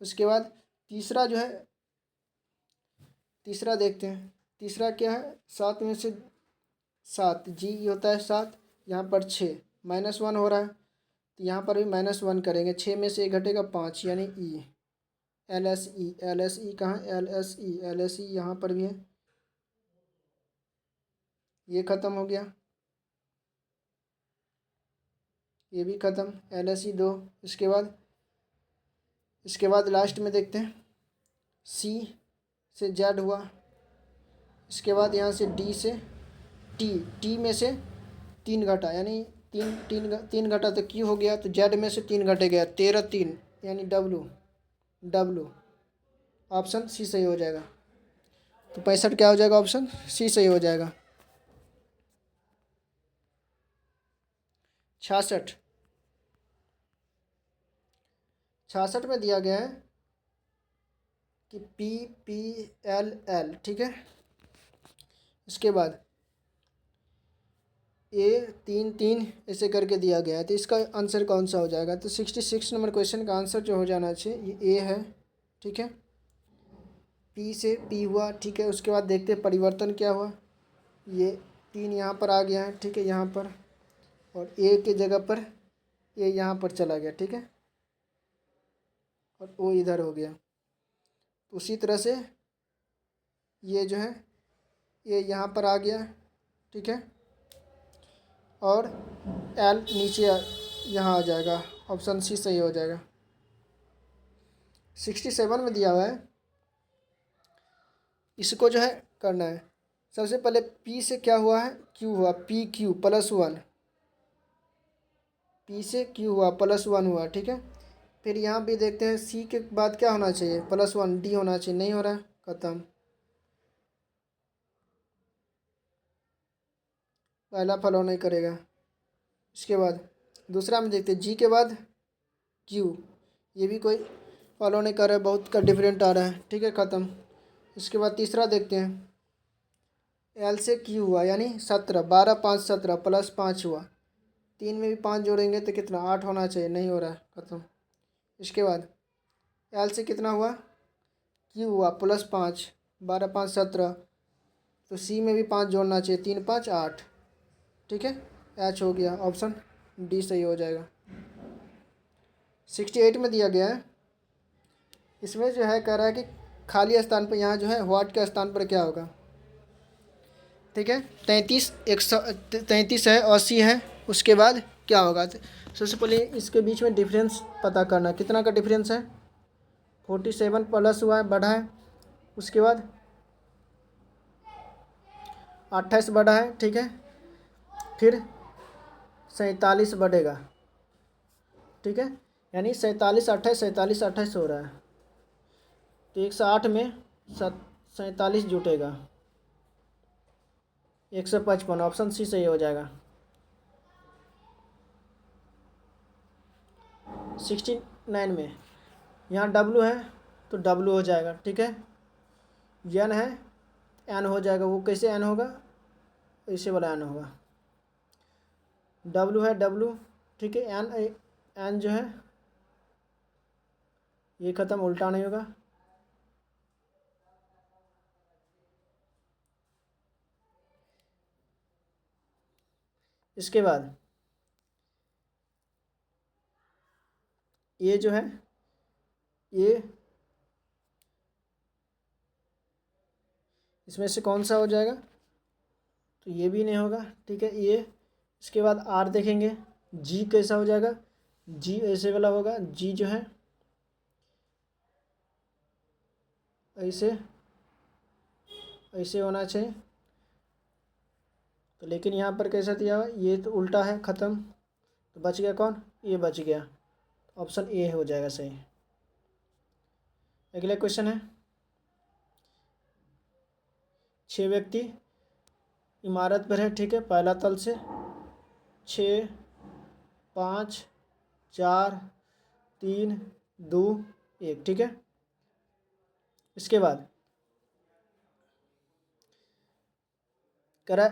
उसके बाद तीसरा जो है, तीसरा देखते हैं, तीसरा क्या है, 7 में से 7, जी होता है 7, यहाँ पर 6, -1 हो रहा है, तो यहाँ पर भी -1 करेंगे, 6 में से 1 घटेगा 5, यानी E, L S E, L S E कहाँ, L S E, L S E यहाँ पर भी है, ये ख़त्म हो गया, ये भी ख़त्म, एल एस ई 2। इसके बाद लास्ट में देखते हैं, सी से जेड हुआ, इसके बाद यहाँ से डी से टी, टी में से 3 घटा, यानी 3 घटा तो क्यू हो गया, तो जेड में से 3 घटे गया, 13 3, यानी डब्लू, ऑप्शन सी सही हो जाएगा। तो 65 क्या हो जाएगा, ऑप्शन सी सही हो जाएगा। 66 में दिया गया है कि पी पी एल एल, ठीक है। इसके बाद ए 3 3 ऐसे करके दिया गया है, तो इसका आंसर कौन सा हो जाएगा। तो 66 नंबर क्वेश्चन का आंसर जो हो जाना चाहिए ये ए है, ठीक है। पी से पी हुआ, ठीक है। उसके बाद देखते हैं परिवर्तन क्या हुआ। ये 3 यहाँ पर आ गया है, ठीक है, यहाँ पर, और ए के जगह पर ये यहाँ पर चला गया, ठीक है, और ओ इधर हो गया। उसी तरह से ये जो है ये यहाँ पर आ गया, ठीक है, और एल नीचे यहाँ आ जाएगा। ऑप्शन सी सही हो जाएगा। 67 में दिया हुआ है, इसको जो है करना है। सबसे पहले पी से क्या हुआ है, क्यू हुआ, पी क्यू +1, पी से क्यू हुआ +1 हुआ, ठीक है। फिर यहाँ भी देखते हैं सी के बाद क्या होना चाहिए, +1 डी होना चाहिए, नहीं हो रहा है, ख़त्म, पहला फॉलो नहीं करेगा। इसके बाद दूसरा में देखते हैं जी के बाद क्यू, ये भी कोई फॉलो नहीं कर रहा है, बहुत का डिफरेंट आ रहा है, ठीक है, ख़त्म। इसके बाद तीसरा देखते हैं, एल से क्यू हुआ यानी 17, 12 5 17 +5 हुआ, 3 में भी 5 जोड़ेंगे तो कितना 8 होना चाहिए, नहीं हो रहा है, ख़त्म। इसके बाद एल से कितना हुआ, क्यू हुआ +5, 12 5 17, तो सी में भी 5 जोड़ना चाहिए, 3 5 8, ठीक है, एच हो गया, ऑप्शन डी सही हो जाएगा। 68 में दिया गया है, इसमें जो है कह रहा है कि खाली स्थान पर यहाँ जो है व्हाट के स्थान पर क्या होगा, ठीक है। 33 है, 80 है, उसके बाद क्या होगा। सबसे पहले इसके बीच में डिफरेंस पता करना, कितना का डिफरेंस है, 47 प्लस हुआ है, बढ़ा है, उसके बाद 28 बढ़ा है, ठीक है, फिर 47 बढ़ेगा, ठीक है, यानी 47 28 47 28 हो रहा है, तो 108 में 47 जुटेगा, 155, ऑप्शन सी सही हो जाएगा। 69 में यहाँ डब्लू है तो डब्लू हो जाएगा, ठीक है, एन है एन हो जाएगा, वो कैसे एन होगा, ऐसे वाला एन होगा, डब्लू है डब्लू, ठीक है, एन एन जो है ये ख़त्म, उल्टा नहीं होगा। इसके बाद ये जो है ये इसमें से कौन सा हो जाएगा, तो ये भी नहीं होगा, ठीक है, ये। इसके बाद आर देखेंगे, जी कैसा हो जाएगा, जी ऐसे वाला होगा, जी जो है ऐसे ऐसे होना चाहिए, तो लेकिन यहाँ पर कैसा दिया हुआ, ये तो उल्टा है, ख़त्म, तो बच गया कौन, ये बच गया, ऑप्शन ए हो जाएगा सही। अगला क्वेश्चन है, 6 व्यक्ति इमारत पर है, ठीक है, पहला तल से, 6 5 4 3 2 1, ठीक है। इसके बाद करा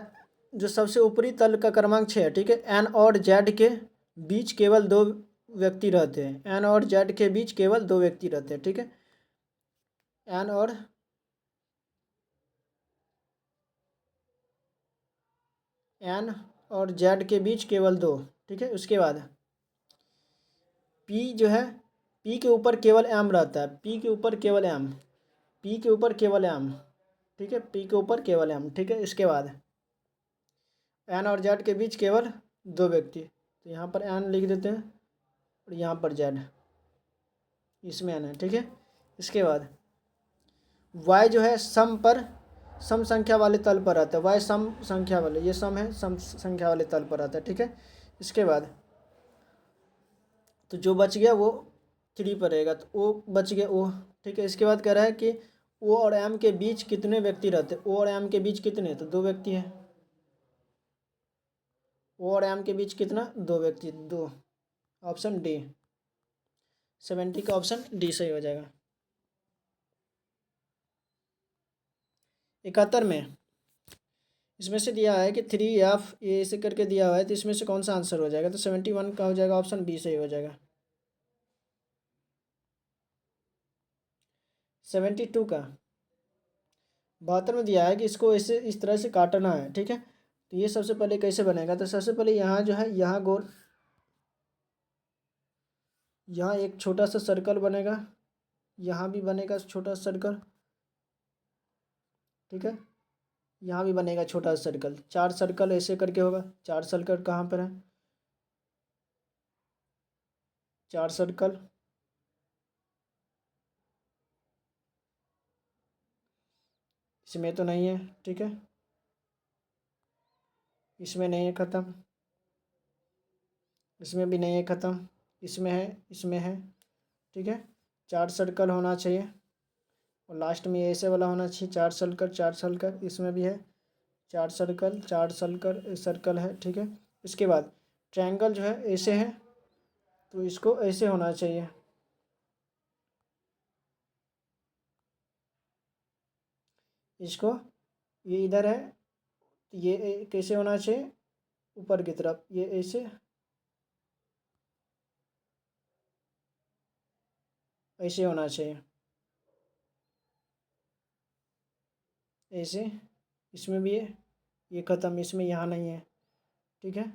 जो सबसे ऊपरी तल का क्रमांक 6 है, ठीक है, एन और जेड के बीच केवल 2 व्यक्ति रहते हैं, एन और जेड के बीच केवल 2 व्यक्ति रहते हैं, ठीक है, एन और जेड के बीच केवल 2, ठीक है। उसके बाद पी जो है, पी के ऊपर केवल एम रहता है, पी के ऊपर केवल एम, पी के ऊपर केवल एम, ठीक है, पी के ऊपर केवल एम, ठीक है। इसके बाद एन और जेड के बीच केवल 2 व्यक्ति, तो यहाँ पर एन लिख देते हैं और यहाँ पर जेड, इसमें एन है, ठीक है। इसके बाद वाई जो है सम संख्या वाले तल पर आता है, वाई सम संख्या वाले, ये सम है, सम संख्या वाले तल पर आता है, ठीक है। इसके बाद तो जो बच गया वो 3 पर रहेगा, तो ओ बच गया ओ। ठीक है, इसके बाद कह रहा है कि ओ और एम के बीच कितने व्यक्ति रहते हैं। ओ और एम के बीच कितने, तो 2 व्यक्ति हैं। ओ और एम के बीच कितना, 2 व्यक्ति, 2। ऑप्शन डी, 70 का ऑप्शन डी सही हो जाएगा। 71 में इसमें से दिया है कि 3F ये ऐसे करके दिया हुआ है, तो इसमें से कौन सा आंसर हो जाएगा, तो 71 का हो जाएगा, ऑप्शन बी सही हो जाएगा। 72 का 72 में दिया है कि इसको ऐसे इस तरह से काटना है। ठीक है, तो ये सबसे पहले कैसे बनेगा, तो सबसे पहले यहाँ जो है, यहाँ गोल, यहाँ एक छोटा सा सर्कल बनेगा, यहाँ भी बनेगा छोटा सर्कल। ठीक है, यहाँ भी बनेगा छोटा सर्कल, 4 सर्कल ऐसे करके होगा। 4 सर्कल कहाँ पर है, 4 सर्कल इसमें तो नहीं है। ठीक है, इसमें नहीं है ख़त्म, इसमें भी नहीं है ख़त्म, इसमें है, इसमें है। ठीक है, 4 सर्कल होना चाहिए, और लास्ट में ऐसे वाला होना चाहिए, 4 सर्कल, 4 सर्कल इसमें भी है, 4 सर्कल, 4 सर्कल सर्कल है। ठीक है, इसके बाद ट्रायंगल जो है ऐसे है, तो इसको ऐसे होना चाहिए। इसको ये इधर है, ये कैसे होना चाहिए, ऊपर की तरफ, ये ऐसे, ऐसे होना चाहिए, ऐसे। इसमें भी है, ये ख़त्म, इसमें यहाँ नहीं है। ठीक है,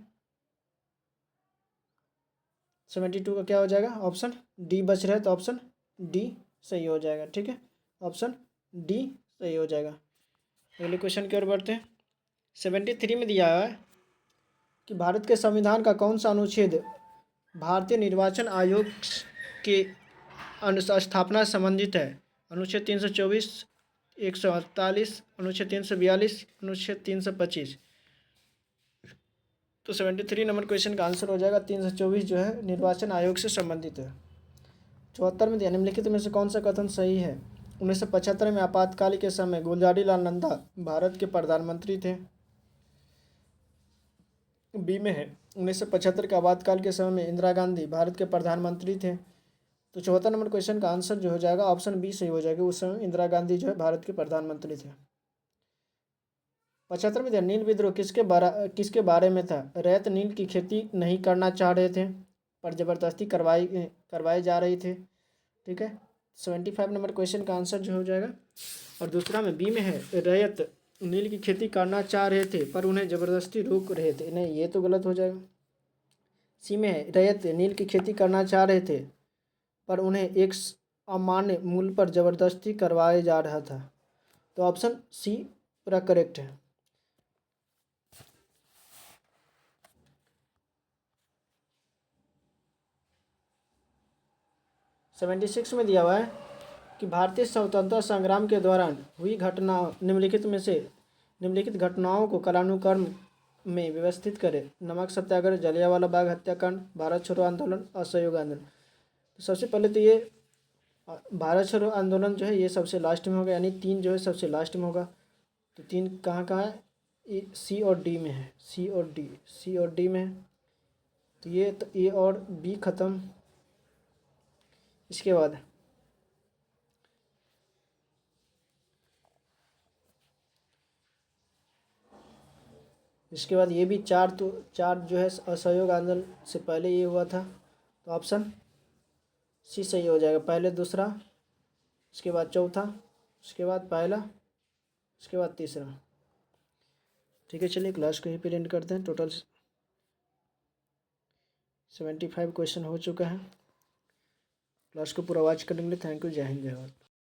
72 का क्या हो जाएगा, ऑप्शन डी बच रहा है, तो ऑप्शन डी सही हो जाएगा। ठीक है, ऑप्शन डी सही हो जाएगा। अगले क्वेश्चन की ओर बढ़ते हैं। 73 में दिया है कि भारत के संविधान का कौन सा अनुच्छेद भारतीय निर्वाचन आयोग के अनुसार स्थापना से संबंधित है। अनुच्छेद 324, 148, अनुच्छेद 342, अनुच्छेद 325। तो 73 नंबर क्वेश्चन का आंसर हो जाएगा 324, जो है निर्वाचन आयोग से संबंधित है। 74 में दिया, निम्नलिखित में से कौन सा कथन सही है। 1975 में आपातकाल के समय गुलजारी लाल नंदा भारत के प्रधानमंत्री थे। बी में है, 1975 के आपातकाल के समय में इंदिरा गांधी भारत के प्रधानमंत्री थे। तो 74 नंबर क्वेश्चन का आंसर जो हो जाएगा, ऑप्शन बी सही हो जाएगा। उस समय इंदिरा गांधी जो है भारत के प्रधानमंत्री थे। 75 में दिया, नील विद्रोह किसके बारे में था। रैयत नील की खेती नहीं करना चाह रहे थे, पर जबरदस्ती करवाई जा रही थी। ठीक है, 75 नंबर क्वेश्चन का आंसर जो हो जाएगा। और दूसरा में बी में है, रैयत नील की खेती करना चाह रहे थे पर उन्हें ज़बरदस्ती रोक रहे थे। नहीं, ये तो गलत हो जाएगा। सी में है, रैयत नील की खेती करना चाह रहे थे पर उन्हें एक अमान्य मूल्य पर ज़बरदस्ती करवाया जा रहा था। तो ऑप्शन सी पूरा करेक्ट है। सेवेंटी सिक्स में दिया हुआ है कि भारतीय स्वतंत्रता संग्राम के दौरान हुई निम्नलिखित घटनाओं को कालानुक्रम में व्यवस्थित करें। नमक सत्याग्रह, जलियांवाला बाग हत्याकांड, भारत छोड़ो आंदोलन, असहयोग आंदोलन। तो सबसे पहले तो ये भारत छोड़ो आंदोलन जो है ये सबसे लास्ट में होगा, यानी 3 जो है सबसे लास्ट में होगा। तो 3 कहाँ कहाँ है, सी और डी में है, सी और डी में है। तो ये तो ए और बी ख़त्म। इसके बाद ये भी 4, तो 4 जो है असहयोग आंदोलन से पहले ये हुआ था। तो ऑप्शन सी सही हो जाएगा। पहले दूसरा, उसके बाद चौथा, उसके बाद पहला, उसके बाद तीसरा। ठीक है, चलिए क्लास को यहीं पे एंड करते हैं। टोटल 75 क्वेश्चन हो चुका है। क्लास को पूरा वॉच करने के लिए थैंक यू। जय हिंद, जय भारत।